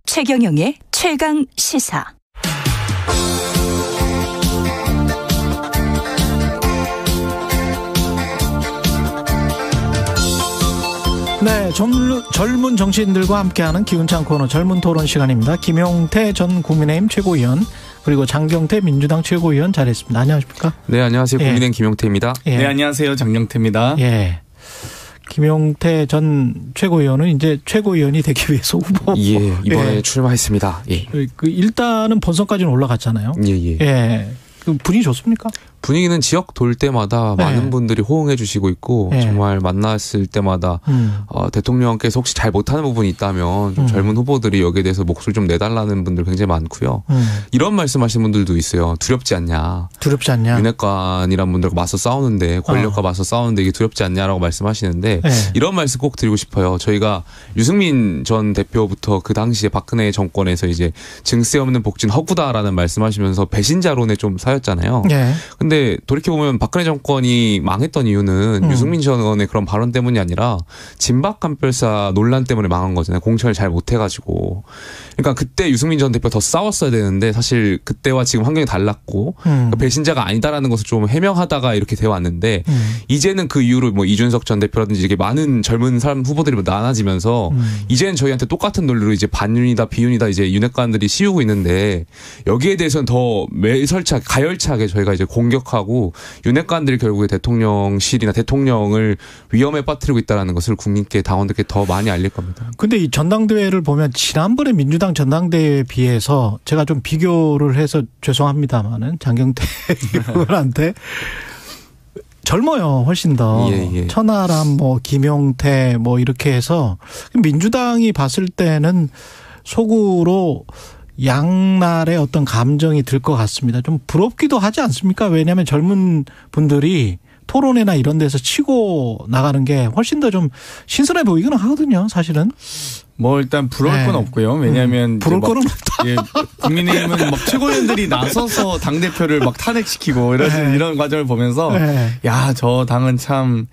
최경영의 최강 시사. 네, 젊은 정치인들과 함께하는 기운찬 코너 젊은 토론 시간입니다. 김용태 전 국민의힘 최고위원 그리고 장경태 민주당 최고위원 자리했습니다. 안녕하십니까? 네, 안녕하세요. 예. 국민의힘 김용태입니다. 예. 네, 안녕하세요. 장경태입니다. 예. 김용태 전 최고위원은 이제 최고위원이 되기 위해서 후보. 예, 이번에 예. 출마했습니다. 예. 그 일단은 본선까지는 올라갔잖아요. 예, 예. 예. 그 분위기 좋습니까? 분위기는 지역 돌 때마다 네. 많은 분들이 호응해 주시고 있고 네. 정말 만났을 때마다 대통령께서 혹시 잘 못하는 부분이 있다면 좀 젊은 후보들이 여기에 대해서 목소리 좀 내달라는 분들 굉장히 많고요. 이런 말씀하시는 분들도 있어요. 두렵지 않냐. 두렵지 않냐. 윤핵관이란 분들과 맞서 싸우는데 권력과 맞서 싸우는데 이게 두렵지 않냐라고 말씀하시는데 네. 이런 말씀 꼭 드리고 싶어요. 저희가 유승민 전 대표부터 그 당시에 박근혜 정권에서 이제 증세 없는 복지는 허구다라는 말씀하시면서 배신자론에 좀 사였잖아요. 네. 근데 돌이켜보면 박근혜 정권이 망했던 이유는 유승민 전 의원의 그런 발언 때문이 아니라 진박간별사 논란 때문에 망한 거잖아요. 공천을 잘 못해가지고. 그러니까 그때 유승민 전 대표 더 싸웠어야 되는데 사실 그때와 지금 환경이 달랐고 그러니까 배신자가 아니다라는 것을 좀 해명하다가 이렇게 되어 왔는데 이제는 그 이후로 뭐 이준석 전 대표라든지 이게 많은 젊은 사람 후보들이 많아지면서 이제는 저희한테 똑같은 논리로 이제 반윤이다 비윤이다 이제 윤핵관들이 씌우고 있는데 여기에 대해서는 더 매설차게 가열차게 저희가 이제 공격하고 윤핵관들이 결국에 대통령실이나 대통령을 위험에 빠뜨리고 있다는 것을 국민께 당원들께 더 많이 알릴 겁니다. 근데 이 전당대회를 보면 지난번에 민주당 전당대회에 비해서 제가 좀 비교를 해서 죄송합니다만은 장경태 의원한테 젊어요. 훨씬 더. 예. 천하람 뭐 김용태 뭐 이렇게 해서 민주당이 봤을 때는 속으로 양날의 어떤 감정이 들 것 같습니다. 좀 부럽기도 하지 않습니까? 왜냐하면 젊은 분들이 토론회나 이런 데서 치고 나가는 게 훨씬 더 좀 신선해 보이기는 하거든요. 사실은. 뭐 일단 부러울 건 없고요. 왜냐하면 부러울 거는 없다. 예, 국민의힘은 막 최고위원들이 나서서 당 대표를 막 탄핵시키고 이런 과정을 보면서 야, 저 당은 참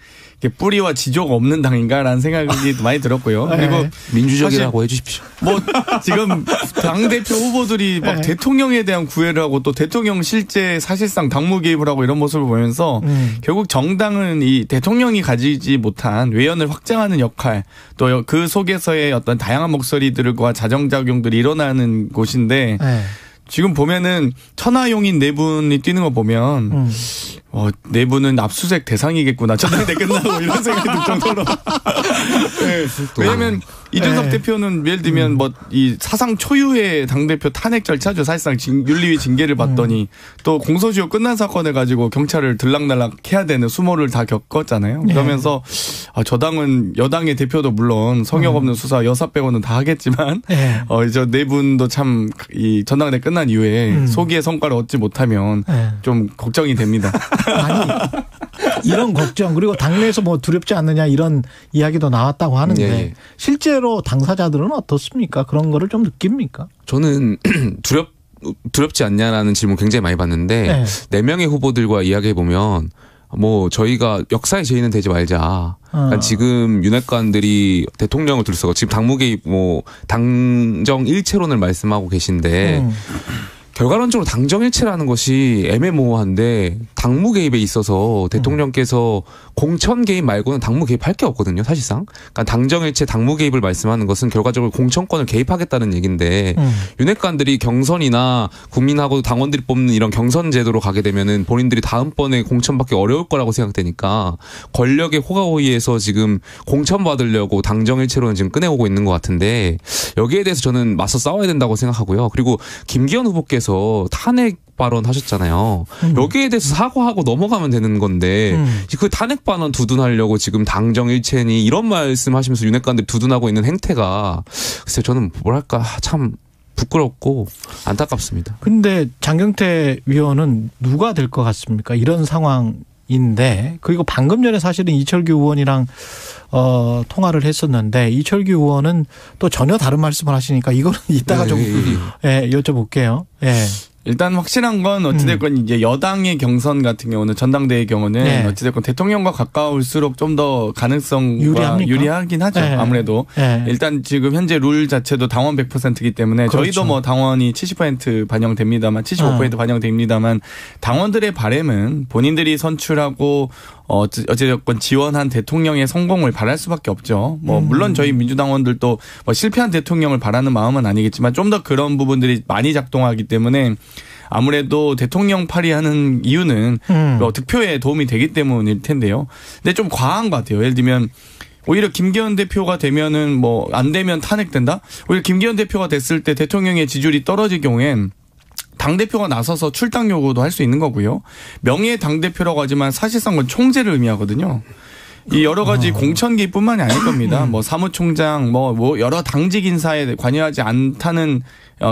뿌리와 지조가 없는 당인가라는 생각이 많이 들었고요. 그리고 민주적이라고 해주십시오. 뭐 지금 당 대표 후보들이 막 대통령에 대한 구애를 하고 또 대통령 실제 사실상 당무 개입을 하고 이런 모습을 보면서 결국 정당은 이 대통령이 가지지 못한 외연을 확장하는 역할 또 그 속에서의 어떤 다양한 목소리들과 자정작용들이 일어나는 곳인데 지금 보면은 천하용인 네 분이 뛰는 거 보면 내부는 압수수색 대상이겠구나. 전당대 끝나고 이런 생각이 들 정도로. 네. 왜냐면 이준석 대표는 예를 들면 이 사상 초유의 당대표 탄핵 절차죠. 사실상 윤리위 징계를 받더니 또 공소시효 끝난 사건을 가지고 경찰을 들락날락 해야 되는 수모를 다 겪었잖아요. 그러면서 저 당은 여당의 대표도 물론 성역 없는 수사 여사 빼고는 다 하겠지만 저 네 분도 참 이 전당대 끝난 이후에 소기의 성과를 얻지 못하면 좀 걱정이 됩니다. 아니 이런 걱정 그리고 당내에서 뭐 두렵지 않느냐 이런 이야기도 나왔다고 하는데 실제로 당사자들은 어떻습니까? 그런 거를 좀 느낍니까? 저는 두렵지 않냐라는 질문 굉장히 많이 받는데 4명의 후보들과 이야기해 보면 뭐 저희가 역사의 죄인은 되지 말자. 그러니까 지금 윤핵관들이 대통령을 둘러싸고 지금 당무 개입 뭐 당정 일체론을 말씀하고 계신데 결과론적으로 당정일체라는 것이 애매모호한데 당무 개입에 있어서 대통령께서 공천 개입 말고는 당무 개입할 게 없거든요, 사실상. 그러니까 당정일체 당무 개입을 말씀하는 것은 결과적으로 공천권을 개입하겠다는 얘기인데 윤핵관들이 경선이나 국민하고 당원들이 뽑는 이런 경선 제도로 가게 되면은 본인들이 다음번에 공천받기 어려울 거라고 생각되니까 권력의 호가호위에서 지금 공천 받으려고 당정일체로는 지금 꺼내오고 있는 것 같은데 여기에 대해서 저는 맞서 싸워야 된다고 생각하고요. 그리고 김기현 후보께서 탄핵 발언 하셨잖아요. 여기에 대해서 사과하고 넘어가면 되는 건데 그 탄핵 발언 두둔하려고 지금 당정일체니 이런 말씀하시면서 윤핵관들이 두둔하고 있는 행태가 글쎄 저는 뭐랄까 참 부끄럽고 안타깝습니다. 근데 장경태 위원은 누가 될 것 같습니까? 이런 상황인데 그리고 방금 전에 사실은 이철규 의원이랑 통화를 했었는데 이철규 의원은 또 전혀 다른 말씀을 하시니까 이거는 이따가 좀 여쭤볼게요. 일단 확실한 건 어찌됐건 이제 여당의 경선 같은 경우는 전당대회 경우는 어찌됐건 대통령과 가까울수록 좀 더 가능성과 유리하긴 하죠. 아무래도 일단 지금 현재 룰 자체도 당원 100%이기 때문에 저희도 뭐 당원이 70% 반영됩니다만 75% 반영됩니다만 당원들의 바람은 본인들이 선출하고 어찌됐건 지원한 대통령의 성공을 바랄 수밖에 없죠. 뭐 물론 저희 민주당원들도 뭐 실패한 대통령을 바라는 마음은 아니겠지만 좀 더 그런 부분들이 많이 작동하기 때문에 아무래도 대통령 발의하는 이유는 득표에 도움이 되기 때문일 텐데요. 근데 좀 과한 것 같아요. 예를 들면 오히려 김기현 대표가 되면은 뭐 안 되면 탄핵된다? 오히려 김기현 대표가 됐을 때 대통령의 지지율이 떨어질 경우엔 당대표가 나서서 출당 요구도 할 수 있는 거고요. 명예 당대표라고 하지만 사실상 그건 총재를 의미하거든요. 이 여러 가지 공천 개입뿐만이 아닐 겁니다. 뭐 사무총장, 뭐 여러 당직 인사에 관여하지 않다는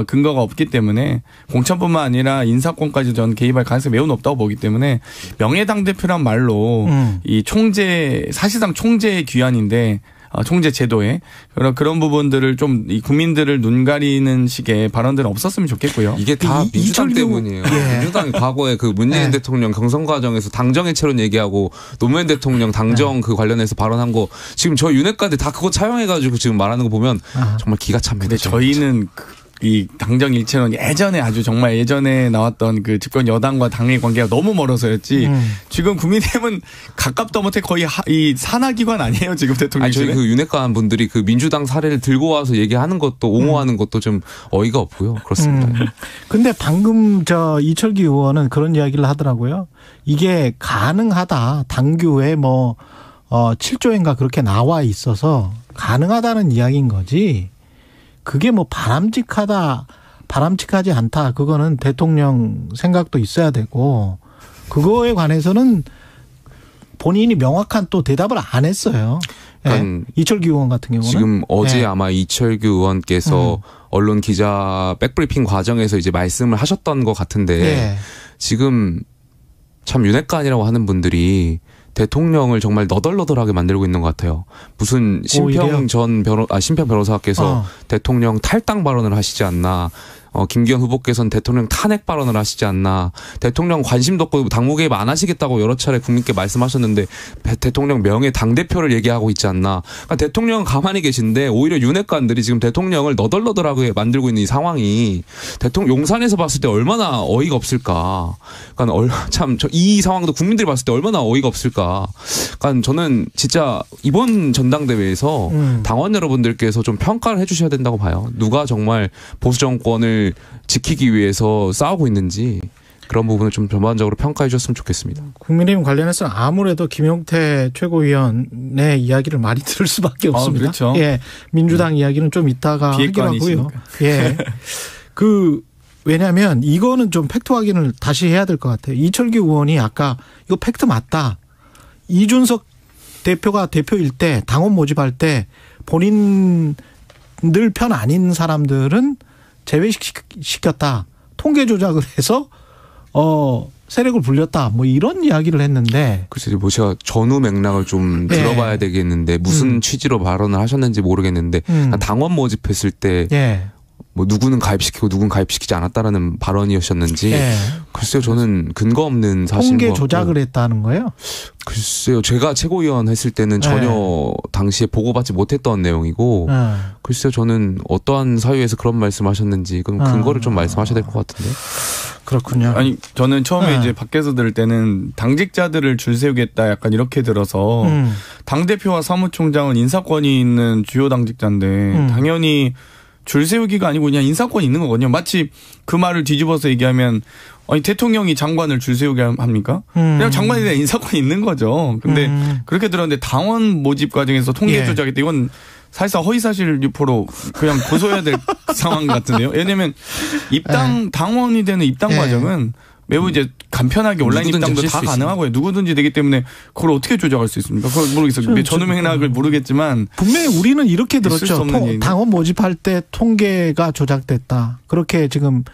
근거가 없기 때문에 공천뿐만 아니라 인사권까지 전 개입할 가능성이 매우 높다고 보기 때문에 명예당 대표란 말로 이 총재 사실상 총재의 귀환인데. 총재 제도에 그런 부분들을 좀 이 국민들을 눈 가리는 식의 발언들은 없었으면 좋겠고요. 이게 다 민주당 때문이에요. 민주당이 과거에 그 문재인 대통령 경선 과정에서 당정일체론 얘기하고 노무현 대통령 당정 그 관련해서 발언한 거 지금 저희 윤핵관들 다 그거 차용해가지고 지금 말하는 거 보면 정말 기가 찹니다. 근데 저희는 이 당정 일체론 예전에 아주 정말 예전에 나왔던 그 집권 여당과 당의 관계가 너무 멀어서였지 지금 국민의힘은 가깝다 못해 거의 이 산하기관 아니에요 지금 대통령실은. 저희 그 윤핵관 분들이 그 민주당 사례를 들고 와서 얘기하는 것도 옹호하는 것도 좀 어이가 없고요. 그렇습니다. 근데 방금 이철기 의원은 그런 이야기를 하더라고요. 이게 가능하다. 당규에 뭐 7조인가 그렇게 나와 있어서 가능하다는 이야기인 거지. 그게 뭐 바람직하지 않다. 그거는 대통령 생각도 있어야 되고 그거에 관해서는 본인이 명확한 또 대답을 안 했어요. 이철규 의원 같은 경우는 지금 어제 아마 이철규 의원께서 언론 기자 백브리핑 과정에서 이제 말씀을 하셨던 것 같은데 지금 참 윤핵관이라고 하는 분들이 대통령을 정말 너덜너덜하게 만들고 있는 것 같아요. 무슨 심평 변호사께서 대통령 탈당 발언을 하시지 않나. 김기현 후보께서는 대통령 탄핵 발언을 하시지 않나. 대통령 관심도 없고 당무 개입 안 하시겠다고 여러 차례 국민께 말씀하셨는데 대통령 명예 당대표를 얘기하고 있지 않나. 그러니까 대통령은 가만히 계신데 오히려 윤핵관들이 지금 대통령을 너덜너덜하게 만들고 있는 이 상황이 대통령 용산에서 봤을 때 얼마나 어이가 없을까. 그러니까 참 이 상황도 국민들이 봤을 때 얼마나 어이가 없을까. 그러니까 저는 진짜 이번 전당대회에서 당원 여러분들께서 좀 평가를 해 주셔야 된다고 봐요. 누가 정말 보수 정권을 지키기 위해서 싸우고 있는지. 그런 부분을 좀 전반적으로 평가해 주셨으면 좋겠습니다. 국민의힘 관련해서는 아무래도 김용태 최고위원의 이야기를 많이 들을 수밖에 없습니다. 그렇죠. 예, 민주당 이야기는 좀 이따가 하기로 하고요. 예, 왜냐하면 이거는 좀 팩트 확인을 다시 해야 될 것 같아요. 이철규 의원이 아까 이거 팩트 맞다. 이준석 대표가 대표일 때 당원 모집할 때 본인들 편 아닌 사람들은 제외시켰다. 통계 조작을 해서 세력을 불렸다. 뭐 이런 이야기를 했는데. 글쎄요, 뭐 제가 전후 맥락을 좀 들어봐야 되겠는데 무슨 취지로 발언을 하셨는지 모르겠는데 당원 모집했을 때. 뭐 누구는 가입시키고 누구는 가입시키지 않았다라는 발언이었는지 글쎄요, 저는 근거 없는 사실인 것 같고. 통계 조작을 했다는 거예요? 글쎄요, 제가 최고위원 했을 때는 전혀 당시에 보고받지 못했던 내용이고 글쎄요, 저는 어떠한 사유에서 그런 말씀하셨는지 그럼 근거를 좀 말씀하셔야 될 것 같은데. 그렇군요. 아니 저는 처음에 이제 밖에서 들을 때는 당직자들을 줄 세우겠다 약간 이렇게 들어서 당대표와 사무총장은 인사권이 있는 주요 당직자인데 당연히 줄 세우기가 아니고 그냥 인사권이 있는 거거든요. 마치 그 말을 뒤집어서 얘기하면 아니 대통령이 장관을 줄 세우게 합니까? 그냥 장관에 대한 인사권이 있는 거죠. 근데 그렇게 들었는데 당원 모집 과정에서 통계 조작했다. 이건 사실상 허위사실 유포로 그냥 고소해야 될 상황 같은데요. 왜냐하면 당원이 되는 입당 과정은 매우 이제 간편하게 온라인 입당도 다 가능하고요. 누구든지 되기 때문에 그걸 어떻게 조작할 수 있습니까? 그걸 모르겠어요. 전후 맥락을 모르겠지만 분명히 우리는 이렇게 들었죠. 당원 모집할 때 통계가 조작됐다. 그렇게 지금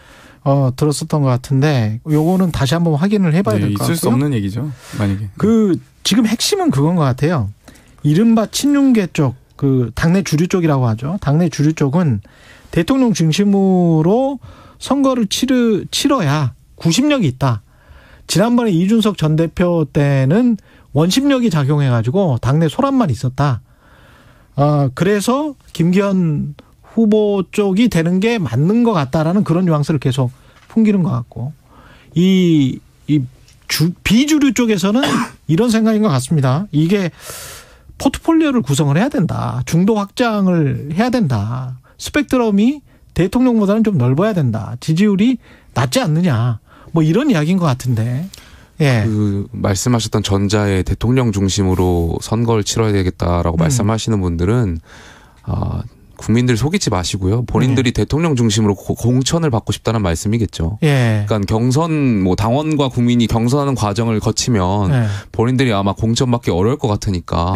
들었었던 것 같은데 요거는 다시 한번 확인을 해봐야 될 것 같고요. 있을 수 없는 얘기죠. 만약에 지금 핵심은 그건 것 같아요. 이른바 친윤계 쪽, 당내 주류 쪽이라고 하죠. 당내 주류 쪽은 대통령 중심으로 선거를 치러야 구심력이 있다. 지난번에 이준석 전 대표 때는 원심력이 작용해가지고 당내 소란만 있었다. 그래서 김기현 후보 쪽이 되는 게 맞는 것 같다라는 그런 뉘앙스를 계속 풍기는 것 같고 비주류 쪽에서는 이런 생각인 것 같습니다. 이게 포트폴리오를 구성을 해야 된다. 중도 확장을 해야 된다. 스펙트럼이 대통령보다는 좀 넓어야 된다. 지지율이 낮지 않느냐. 뭐 이런 이야기인 것 같은데. 말씀하셨던 전자의 대통령 중심으로 선거를 치러야 되겠다라고 말씀하시는 분들은 국민들 속이지 마시고요. 본인들이 대통령 중심으로 공천을 받고 싶다는 말씀이겠죠. 그러니까 경선 당원과 국민이 경선하는 과정을 거치면 본인들이 아마 공천받기 어려울 것 같으니까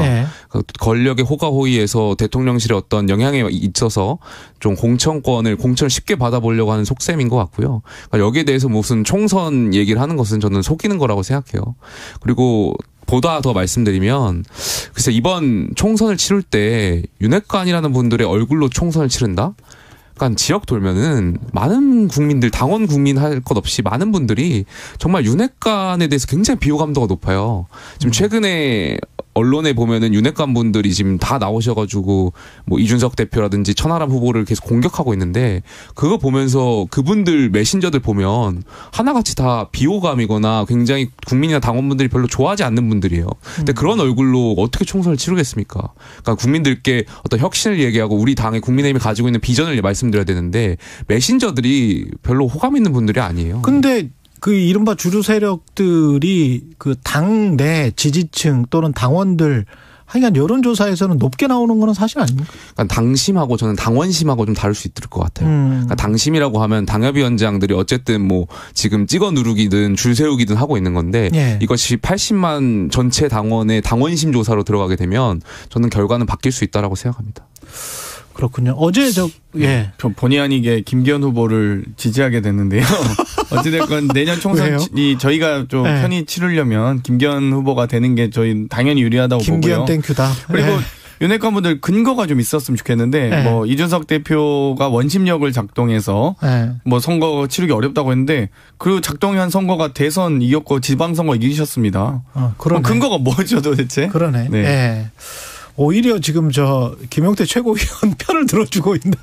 권력의 호가호위에서 대통령실에 어떤 영향에 있어서 좀 공천을 쉽게 받아보려고 하는 속셈인 것 같고요. 그러니까 여기에 대해서 무슨 총선 얘기를 하는 것은 저는 속이는 거라고 생각해요. 그리고 보다 더 말씀드리면 글쎄 이번 총선을 치를 때 윤핵관이라는 분들의 얼굴로 총선을 치른다? 그러니까 지역 돌면은 많은 국민들 당원 국민 할 것 없이 많은 분들이 정말 윤핵관에 대해서 굉장히 비호감도가 높아요. 지금 최근에 언론에 보면은 윤핵관 분들이 지금 다 나오셔가지고 이준석 대표라든지 천하람 후보를 계속 공격하고 있는데 그거 보면서 그분들 메신저들 보면 하나같이 다 비호감이거나 굉장히 국민이나 당원분들이 별로 좋아하지 않는 분들이에요. 근데 그런 얼굴로 어떻게 총선을 치르겠습니까? 그러니까 국민들께 어떤 혁신을 얘기하고 우리 당의 국민의힘이 가지고 있는 비전을 말씀드려야 되는데 메신저들이 별로 호감 있는 분들이 아니에요. 근데 이른바 주류 세력들이 당 내 지지층 또는 당원들 하여간 여론조사에서는 높게 나오는 건 사실 아닙니까? 그러니까 당심하고 저는 당원심하고 좀 다를 수 있을 것 같아요. 그러니까 당심이라고 하면 당협위원장들이 어쨌든 지금 찍어 누르기든 줄 세우기든 하고 있는 건데 이것이 80만 전체 당원의 당원심 조사로 들어가게 되면 저는 결과는 바뀔 수 있다라고 생각합니다. 그렇군요. 어제 본의 아니게 김기현 후보를 지지하게 됐는데요. 어찌됐건 내년 총선이 저희가 좀 편히 치르려면 김기현 후보가 되는 게 저희 당연히 유리하다고 김기현 보고요. 땡큐다. 그리고 윤핵관분들 근거가 좀 있었으면 좋겠는데 이준석 대표가 원심력을 작동해서 선거 치르기 어렵다고 했는데 그 작동한 선거가 대선 이겼고 지방선거 이기셨습니다. 근거가 뭐죠 도대체? 그러네. 오히려 지금 김용태 최고위원 편을 들어주고 있는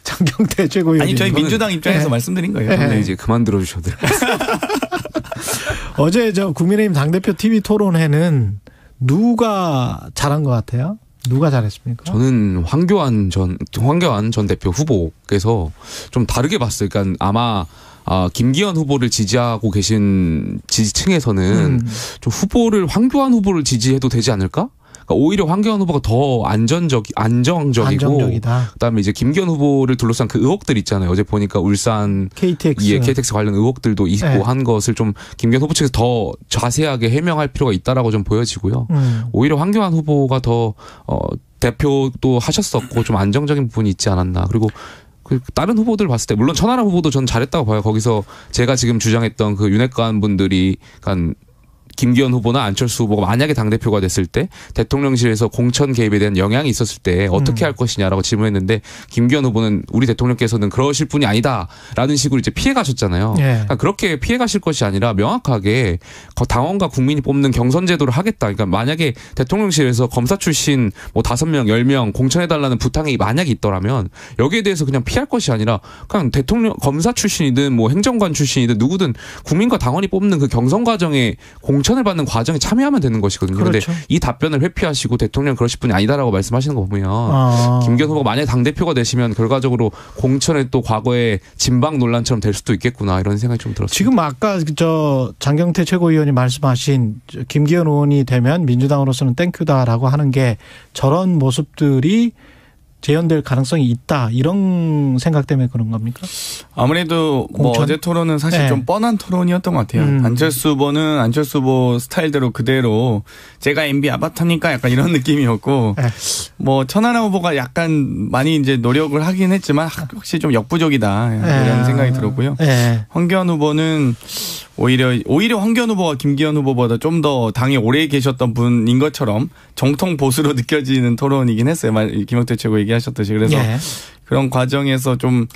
장경태 최고위원. 아니 저희 민주당 입장에서 말씀드린 거예요. 네, 이제 그만 들어주셔도 돼요. 어제 국민의힘 당대표 TV 토론회는 누가 잘한 것 같아요? 누가 잘했습니까? 저는 황교안 전 대표 후보께서 좀 다르게 봤어요. 그러니까 아마 김기현 후보를 지지하고 계신 지지층에서는 좀 후보를 황교안 후보를 지지해도 되지 않을까? 그러니까 오히려 황교안 후보가 더 안정적이다. 그다음에 이제 김기현 후보를 둘러싼 그 의혹들 있잖아요. 어제 보니까 울산 KTX 관련 의혹들도 있고 네. 한 것을 좀 김기현 후보 측에서 더 자세하게 해명할 필요가 있다라고 좀 보여지고요. 오히려 황교안 후보가 더 대표도 하셨었고 좀 안정적인 부분이 있지 않았나. 그리고 다른 후보들 봤을 때 물론 천하람 후보도 전 잘했다고 봐요. 거기서 제가 지금 주장했던 그 윤핵관 분들이 김기현 후보나 안철수 후보가 만약에 당대표가 됐을 때 대통령실에서 공천 개입에 대한 영향이 있었을 때 어떻게 할 것이냐라고 질문했는데 김기현 후보는 우리 대통령께서는 그러실 분이 아니다라는 식으로 이제 피해 가셨잖아요. 그러니까 그렇게 피해 가실 것이 아니라 명확하게 당원과 국민이 뽑는 경선 제도를 하겠다. 그러니까 만약에 대통령실에서 검사 출신 뭐 5명, 10명 공천해달라는 부탁이 만약에 있더라면 여기에 대해서 그냥 피할 것이 아니라 그냥 대통령 검사 출신이든 뭐 행정관 출신이든 누구든 국민과 당원이 뽑는 그 경선 과정에 공천을 받는 과정에 참여하면 되는 것이거든요. 그런데 그렇죠. 이 답변을 회피하시고 대통령 그러실 분이 아니다라고 말씀하시는 거 보면 김기현 후보가 만약에 당대표가 되시면 결과적으로 공천에 또 과거에 진박 논란처럼 될 수도 있겠구나 이런 생각이 좀 들었습니다. 지금 아까 장경태 최고위원이 말씀하신 김기현 의원이 되면 민주당으로서는 땡큐다라고 하는 게 저런 모습들이 재현될 가능성이 있다 이런 생각 때문에 그런 겁니까? 아무래도 뭐 어제 토론은 사실 네. 좀 뻔한 토론이었던 것 같아요. 안철수 후보는 안철수 후보 스타일대로 그대로 제가 MB 아바타니까 약간 이런 느낌이었고 네. 뭐 천하람 후보가 약간 많이 이제 노력을 하긴 했지만 확실히 좀 역부족이다 이런 생각이 들었고요. 네. 황교안 후보는 오히려 황교안 후보가 김기현 후보보다 좀 더 당에 오래 계셨던 분인 것처럼 정통 보수로 느껴지는 토론이긴 했어요. 김영태 최고 얘기하셨듯이. 그래서 예. 그런 과정에서 좀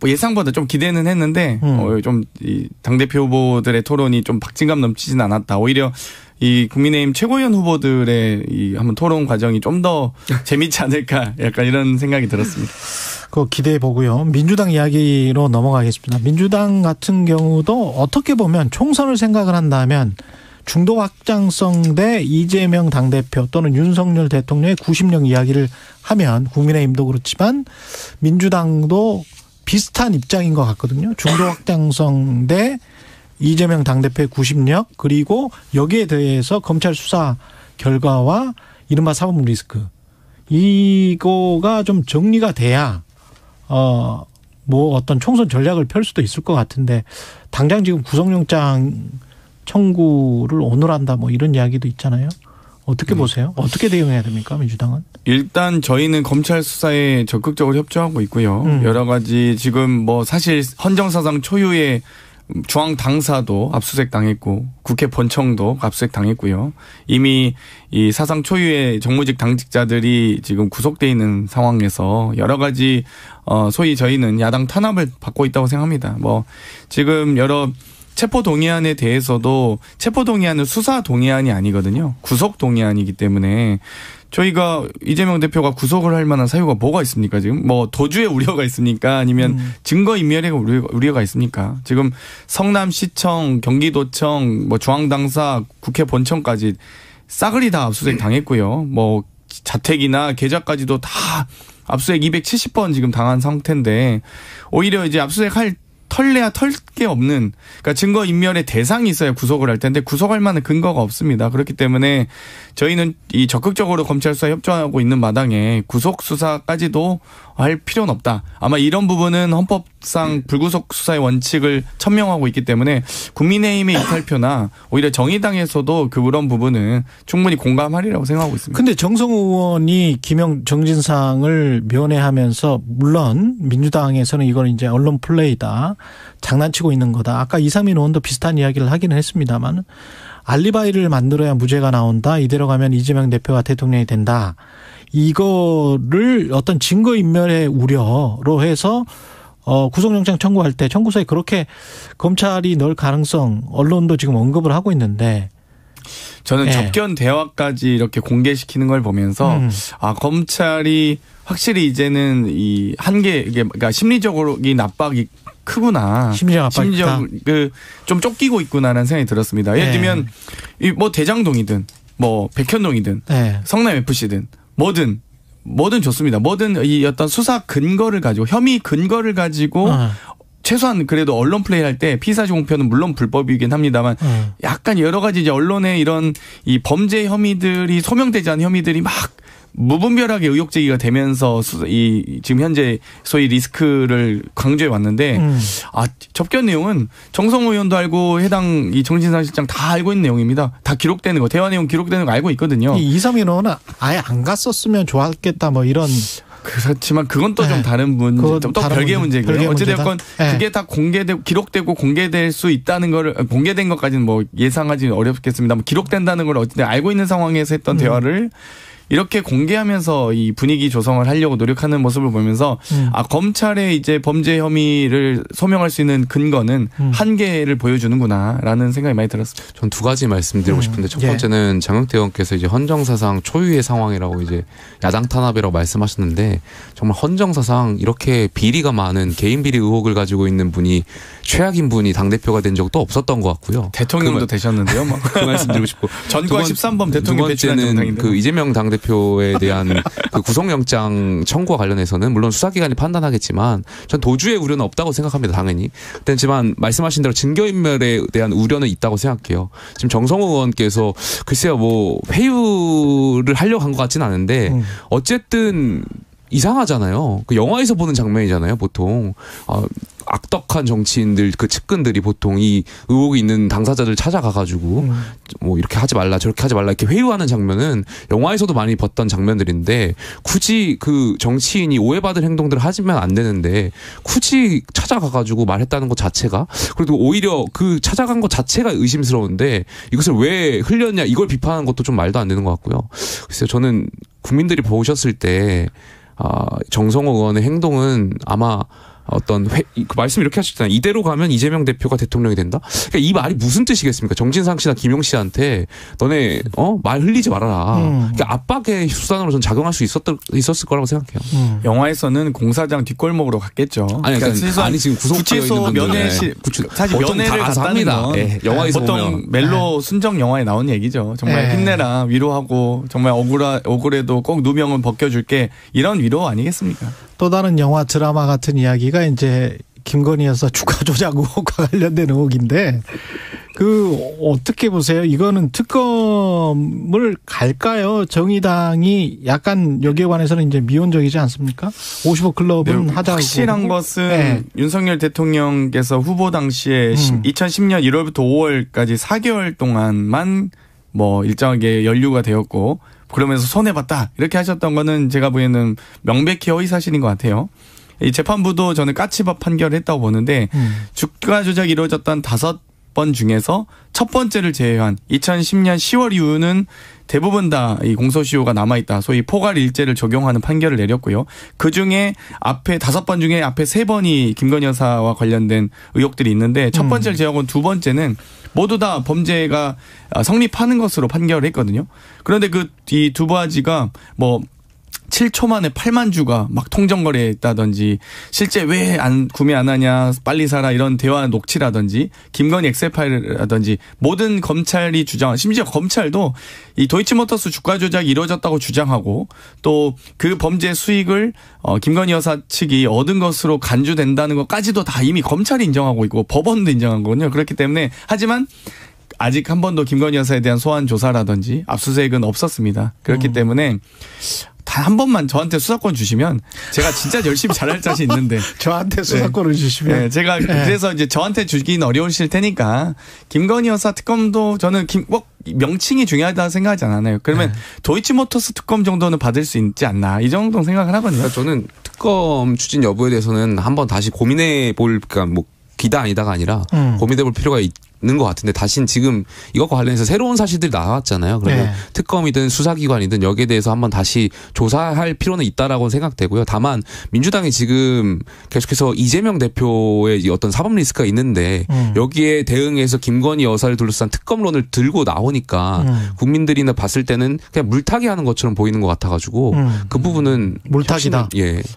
예상보다 좀 기대는 했는데 좀 이 당대표 후보들의 토론이 좀 박진감 넘치진 않았다. 오히려 이 국민의힘 최고위원 후보들의 이 한번 토론 과정이 좀 더 재밌지 않을까 약간 이런 생각이 들었습니다. 그거 기대해 보고요. 민주당 이야기로 넘어가겠습니다. 민주당 같은 경우도 어떻게 보면 총선을 생각을 한다면 중도 확장성 대 이재명 당대표 또는 윤석열 대통령의 90령 이야기를 하면 국민의힘도 그렇지만 민주당도 비슷한 입장인 것 같거든요. 중도 확장성 대 이재명 당대표의 90력 그리고 여기에 대해서 검찰 수사 결과와 이른바 사법 리스크 이거가 좀 정리가 돼야 뭐 어떤 총선 전략을 펼 수도 있을 것 같은데 당장 지금 구속영장 청구를 오늘 한다 뭐 이런 이야기도 있잖아요. 어떻게 보세요? 어떻게 대응해야 됩니까 민주당은? 일단 저희는 검찰 수사에 적극적으로 협조하고 있고요. 여러 가지 지금 뭐 사실 헌정사상 초유의 중앙 당사도 압수수색 당했고 국회 본청도 압수수색 당했고요. 이미 이 사상 초유의 정무직 당직자들이 지금 구속돼 있는 상황에서 여러 가지 소위 저희는 야당 탄압을 받고 있다고 생각합니다. 뭐 지금 여러 체포동의안에 대해서도 체포동의안은 수사동의안이 아니거든요. 구속동의안이기 때문에 저희가 이재명 대표가 구속을 할 만한 사유가 뭐가 있습니까? 지금 뭐 도주의 우려가 있습니까? 아니면 증거인멸의 우려가 있습니까? 지금 성남시청, 경기도청, 뭐 중앙당사, 국회 본청까지 싸그리 다 압수수색 당했고요. 뭐 자택이나 계좌까지도 다 압수수색 270번 지금 당한 상태인데 오히려 이제 압수수색 털래야 털 게 없는 그러니까 증거인멸의 대상이 있어야 구속을 할 텐데 구속할 만한 근거가 없습니다. 그렇기 때문에 저희는 이 적극적으로 검찰 수사에 협조하고 있는 마당에 구속 수사까지도 할 필요는 없다. 아마 이런 부분은 헌법상 불구속 수사의 원칙을 천명하고 있기 때문에 국민의힘의 이탈표나 오히려 정의당에서도 그런 부분은 충분히 공감하리라고 생각하고 있습니다. 근데 정성호 의원이 정진상을 면회하면서 물론 민주당에서는 이건 이제 언론 플레이다. 장난치고 있는 거다. 아까 이상민 의원도 비슷한 이야기를 하기는 했습니다만 알리바이를 만들어야 무죄가 나온다. 이대로 가면 이재명 대표가 대통령이 된다. 이거를 어떤 증거인멸의 우려로 해서 구속영장 청구할 때 청구서에 그렇게 검찰이 넣을 가능성 언론도 지금 언급을 하고 있는데 저는 접견 대화까지 이렇게 공개시키는 걸 보면서 검찰이 확실히 이제는 이 한계 그러니까 심리적으로 이 압박이 크구나. 심리적 좀 쫓기고 있구나라는 생각이 들었습니다. 예를 들면 뭐 대장동이든 뭐 백현동이든 성남 FC든 뭐든 좋습니다. 뭐든 이 어떤 수사 근거를 가지고 혐의 근거를 가지고 최소한 그래도 언론 플레이할 때 피의사실 공표는 물론 불법이긴 합니다만 약간 여러 가지 이제 언론의 이런 이 범죄 혐의들이 소명되지 않은 혐의들이 막 무분별하게 의혹 제기가 되면서 이 지금 현재 소위 리스크를 강조해 왔는데 접견 내용은 정성호 의원도 알고 해당 이 정진상실장 다 알고 있는 내용입니다. 다 기록되는 거, 대화 내용 기록되는 거 알고 있거든요. 이상민 의원은 아예 안 갔었으면 좋았겠다 뭐 이런. 그렇지만 그건 또 좀 다른 문제, 또 별개의 문제고요. 어찌됐건 그게 다 공개되고 기록되고 공개될 수 있다는 거를 공개된 것까지는 뭐 예상하지 어렵겠습니다만 기록된다는 걸 어쨌든 알고 있는 상황에서 했던 대화를 이렇게 공개하면서 이 분위기 조성을 하려고 노력하는 모습을 보면서 검찰의 이제 범죄 혐의를 소명할 수 있는 근거는 한계를 보여주는구나라는 생각이 많이 들었습니다. 전 두 가지 말씀드리고 싶은데 첫 번째는 장영태 의원께서 이제 헌정사상 초유의 상황이라고 이제 야당 탄압이라고 말씀하셨는데 정말 헌정사상 이렇게 비리가 많은 개인 비리 의혹을 가지고 있는 분이 최악인 분이 당대표가 된 적도 없었던 것 같고요. 대통령도 되셨는데요. 그 말씀 드리고 싶고. 전과 13번 대통령 배출한 정당인데. 그 이재명 당대표에 대한 그 구속영장 청구와 관련해서는 물론 수사기관이 판단하겠지만 전 도주의 우려는 없다고 생각합니다. 당연히. 그렇지만 말씀하신 대로 증거인멸에 대한 우려는 있다고 생각해요. 지금 정성호 의원께서 글쎄요 뭐 회유를 하려고 한 것 같지는 않은데 어쨌든 이상하잖아요. 그 영화에서 보는 장면이잖아요. 보통 악덕한 정치인들 그 측근들이 보통 이 의혹이 있는 당사자들 찾아가가지고 뭐 이렇게 하지 말라 저렇게 하지 말라 이렇게 회유하는 장면은 영화에서도 많이 봤던 장면들인데 굳이 그 정치인이 오해받을 행동들을 하시면 안 되는데 굳이 찾아가가지고 말했다는 것 자체가 그래도 오히려 그 찾아간 것 자체가 의심스러운데 이것을 왜 흘렸냐 이걸 비판하는 것도 좀 말도 안 되는 것 같고요. 글쎄요 저는 국민들이 보셨을 때 정성호 의원의 행동은 아마 어떤 그 말씀 이렇게 하셨잖아요. 이대로 가면 이재명 대표가 대통령이 된다. 그러니까 이 말이 무슨 뜻이겠습니까? 정진상 씨나 김용 씨한테 너네 말 흘리지 말아라. 그러니까 압박의 수단으로 전 작용할 수 있었을 거라고 생각해요. 영화에서는 공사장 뒷골목으로 갔겠죠. 아니, 그러니까 아니 지금 구속되어 있는 분들 면회 사실 면회를 갔다는 건 네, 영화에서 보통 보면. 멜로 순정 영화에 나온 얘기죠. 정말 힘내라 위로하고 정말 억울해도 꼭 누명은 벗겨줄게 이런 위로 아니겠습니까? 또 다른 영화 드라마 같은 이야기가 이제 김건희 여사 주가 조작 의혹과 관련된 의혹인데 그 어떻게 보세요? 이거는 특검을 갈까요? 정의당이 약간 여기에 관해서는 이제 미온적이지 않습니까? 55 클럽은 하자고. 확실한 것은 윤석열 대통령께서 후보 당시에 2010년 1월부터 5월까지 4개월 동안만 뭐 일정하게 연루가 되었고 그러면서 손해봤다 이렇게 하셨던 거는 제가 보기에는 명백히 허위사실인 것 같아요. 이 재판부도 저는 까치밥 판결을 했다고 보는데 주가 조작이 이루어졌던 5번 중에서 첫 번째를 제외한 2010년 10월 이후는 대부분 다 이 공소시효가 남아있다. 소위 포괄일제를 적용하는 판결을 내렸고요. 그중에 앞에 5번 중에 앞에 3번이 김건희 여사와 관련된 의혹들이 있는데 첫 번째를 제외하고 두 번째는 모두 다 범죄가 성립하는 것으로 판결을 했거든요. 그런데 그 이 두 바지가 뭐 7초 만에 8만 주가 막 통정거래했다든지 실제 왜 구매 안 하냐 빨리 사라 이런 대화 녹취라든지 김건희 엑셀파일이라든지 모든 검찰이 심지어 검찰도 이 도이치모터스 주가 조작이 이루어졌다고 주장하고 또 그 범죄 수익을 김건희 여사 측이 얻은 것으로 간주된다는 것까지도 다 이미 검찰이 인정하고 있고 법원도 인정한 거거든요. 그렇기 때문에 하지만 아직 한 번도 김건희 여사에 대한 소환 조사라든지 압수수색은 없었습니다. 그렇기 때문에 단 한 번만 저한테 수사권 주시면 제가 진짜 열심히 잘할 자신 있는데 저한테 수사권을 주시면 네, 제가 그래서 이제 저한테 주기는 어려우실 테니까 김건희 여사 특검도 저는 명칭이 중요하다고 생각하지 않아요. 그러면 도이치모터스 특검 정도는 받을 수 있지 않나 이 정도 생각을 하거든요. 그러니까 저는 특검 추진 여부에 대해서는 한번 다시 고민해 볼 그러니까 뭐 기다 아니다가 아니라 고민해 볼 필요가 있는 것 같은데 다신 지금 이것과 관련해서 새로운 사실들이 나왔잖아요. 그러면 특검이든 수사기관이든 여기에 대해서 한번 다시 조사할 필요는 있다라고 생각되고요. 다만 민주당이 지금 계속해서 이재명 대표의 어떤 사법 리스크가 있는데 여기에 대응해서 김건희 여사를 둘러싼 특검론을 들고 나오니까 국민들이나 봤을 때는 그냥 물타기 하는 것처럼 보이는 것 같아가지고 그 부분은 물타기다.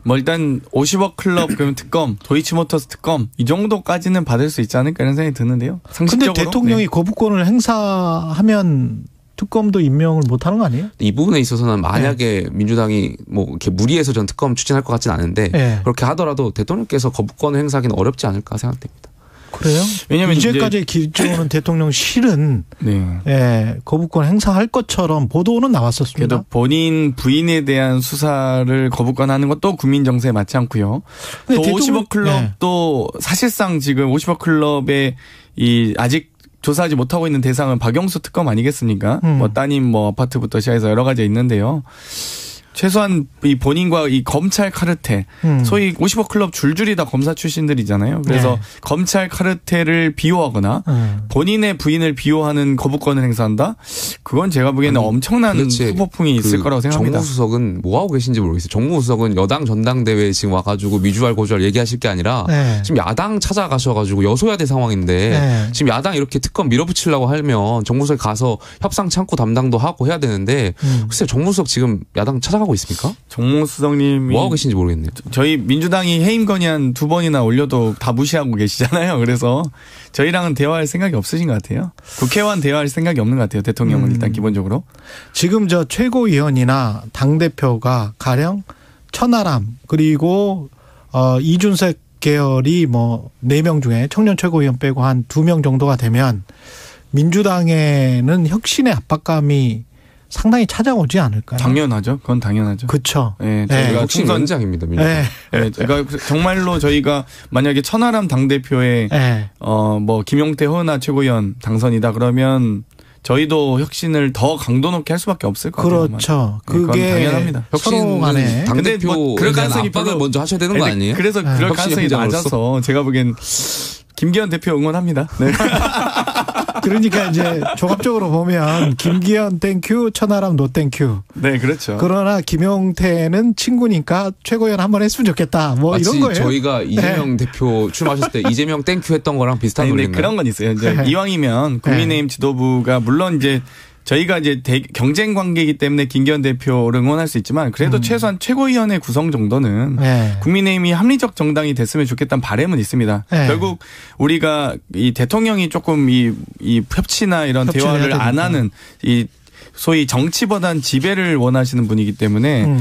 뭐 일단 50억 클럽 그러면 특검, 도이치모터스 특검 이 정도까지는 받을 수 있지 않을까 이런 생각이 드는데요. 근데 대통령이 거부권을 행사하면 특검도 임명을 못하는 거 아니에요? 이 부분에 있어서는 만약에 민주당이 뭐 이렇게 무리해서 전 특검 추진할 것 같지는 않은데 그렇게 하더라도 대통령께서 거부권을 행사하기는 어렵지 않을까 생각됩니다. 그래요? 왜냐하면 이제까지 기존은 대통령실은 거부권 행사할 것처럼 보도는 나왔었습니다. 그래도 본인 부인에 대한 수사를 거부권하는 것도 국민 정서에 맞지 않고요. 또 50억 클럽도 사실상 지금 50억 클럽의 이 아직 조사하지 못하고 있는 대상은 박영수 특검 아니겠습니까? 뭐 따님 뭐 아파트부터 시작해서 여러 가지 있는데요. 최소한 이 본인과 이 검찰 카르텔, 소위 50억 클럽 줄줄이 다 검사 출신들이잖아요. 그래서 검찰 카르텔을 비호하거나 본인의 부인을 비호하는 거부권을 행사한다? 그건 제가 보기에는 엄청난 후폭풍이 있을 거라고 생각합니다. 정무수석은 뭐 하고 계신지 모르겠어요. 정무수석은 여당 전당대회에 지금 와가지고 미주알 고주알 얘기하실 게 아니라 지금 야당 찾아가셔가지고 여소야대 상황인데 지금 야당 이렇게 특검 밀어붙이려고 하면 정무수석이 가서 협상 창구 담당도 하고 해야 되는데 글쎄요, 정무수석 지금 야당 찾아가고 있습니까? 정무수석님이 뭐 하고 계신지 모르겠네요. 저희 민주당이 해임 건의안 2번이나 올려도 다 무시하고 계시잖아요. 그래서 저희랑은 대화할 생각이 없으신 것 같아요. 국회와는 대화할 생각이 없는 것 같아요. 대통령은 일단 기본적으로. 지금 저 최고위원이나 당대표가 가령 천하람 그리고 이준석 계열이 뭐 4명 중에 청년 최고위원 빼고 한 2명 정도가 되면 민주당에는 혁신의 압박감이 상당히 찾아오지 않을까요? 당연하죠. 그건 당연하죠. 그렇죠. 네, 저희가 총선장입니다. 그러니까 정말로 저희가 만약에 천하람 당대표의 뭐 김용태 허은하 최고위원 당선이다 그러면 저희도 혁신을 더 강도 높게 할 수밖에 없을 것 같아요. 그렇죠. 그게 당연합니다. 혁신 간에 당대표 뭐 그럴 가능성이 압박을 먼저 하셔야 되는 거 아니에요? 그래서 그럴 가능성이 낮아서 제가 보기엔 김기현 대표 응원합니다. 네. 그러니까 이제 종합적으로 보면 김기현 땡큐, 천하람 노 땡큐. 네, 그렇죠. 그러나 김용태는 친구니까 최고위원 한번 했으면 좋겠다. 뭐 이런 거예요. 저희가 이재명 대표 출마하셨을 때 이재명 땡큐 했던 거랑 비슷한 논리인가요? 그런 건 있어요. 이제 이왕이면 국민의힘 지도부가 물론 이제 저희가 이제 경쟁 관계이기 때문에 김기현 대표를 응원할 수 있지만 그래도 최소한 최고위원회 구성 정도는 국민의힘이 합리적 정당이 됐으면 좋겠다는 바람은 있습니다. 결국 우리가 이 대통령이 조금 이 협치나 이런 대화를 안 하는 이 소위 정치보단 지배를 원하시는 분이기 때문에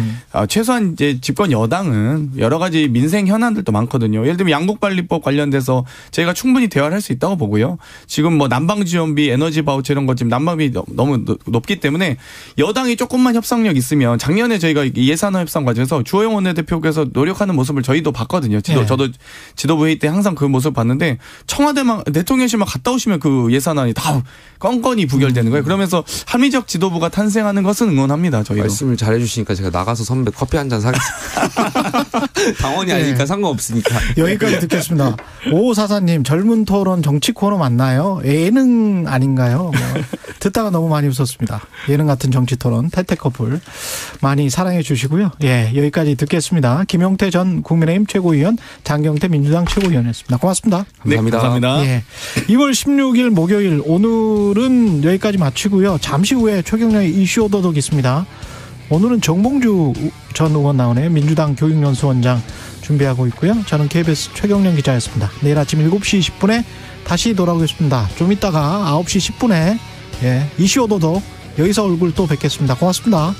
최소한 이제 집권 여당은 여러 가지 민생 현안들도 많거든요. 예를 들면 양국관리법 관련돼서 저희가 충분히 대화를 할 수 있다고 보고요. 지금 뭐 난방지원비, 에너지 바우처 이런 것 지금 난방비 너무 높기 때문에 여당이 조금만 협상력 있으면 작년에 저희가 예산안 협상 과정에서 주호영 원내대표께서 노력하는 모습을 저희도 봤거든요. 저도 지도부 회의 때 항상 그 모습을 봤는데 청와대만 대통령실만 갔다 오시면 그 예산안이 다 건건이 부결되는 거예요. 그러면서 합리적 지도부가 탄생하는 것은 응원합니다. 저희도. 말씀을 잘해주시니까 제가 나가서 선배 커피 한 잔 사겠습니다. 당원이 아니니까 상관없으니까. 여기까지 듣겠습니다. 5544님 젊은 토론 정치 코너 맞나요? 예능 아닌가요? 뭐 듣다가 너무 많이 웃었습니다. 예능 같은 정치 토론 태태커플 많이 사랑해 주시고요. 예, 여기까지 듣겠습니다. 김용태 전 국민의힘 최고위원, 장경태 민주당 최고위원이었습니다. 고맙습니다. 네, 감사합니다. 예, 2월 16일 목요일 오늘은 여기까지 마치고요. 잠시 후에 최경련의 이슈 오도독 있습니다. 오늘은 정봉주 전 의원 나오네요. 민주당 교육연수원장 준비하고 있고요. 저는 KBS 최경련 기자였습니다. 내일 아침 7시 10분에 다시 돌아오겠습니다. 좀 이따가 9시 10분에 이슈 오도독 여기서 얼굴 또 뵙겠습니다. 고맙습니다.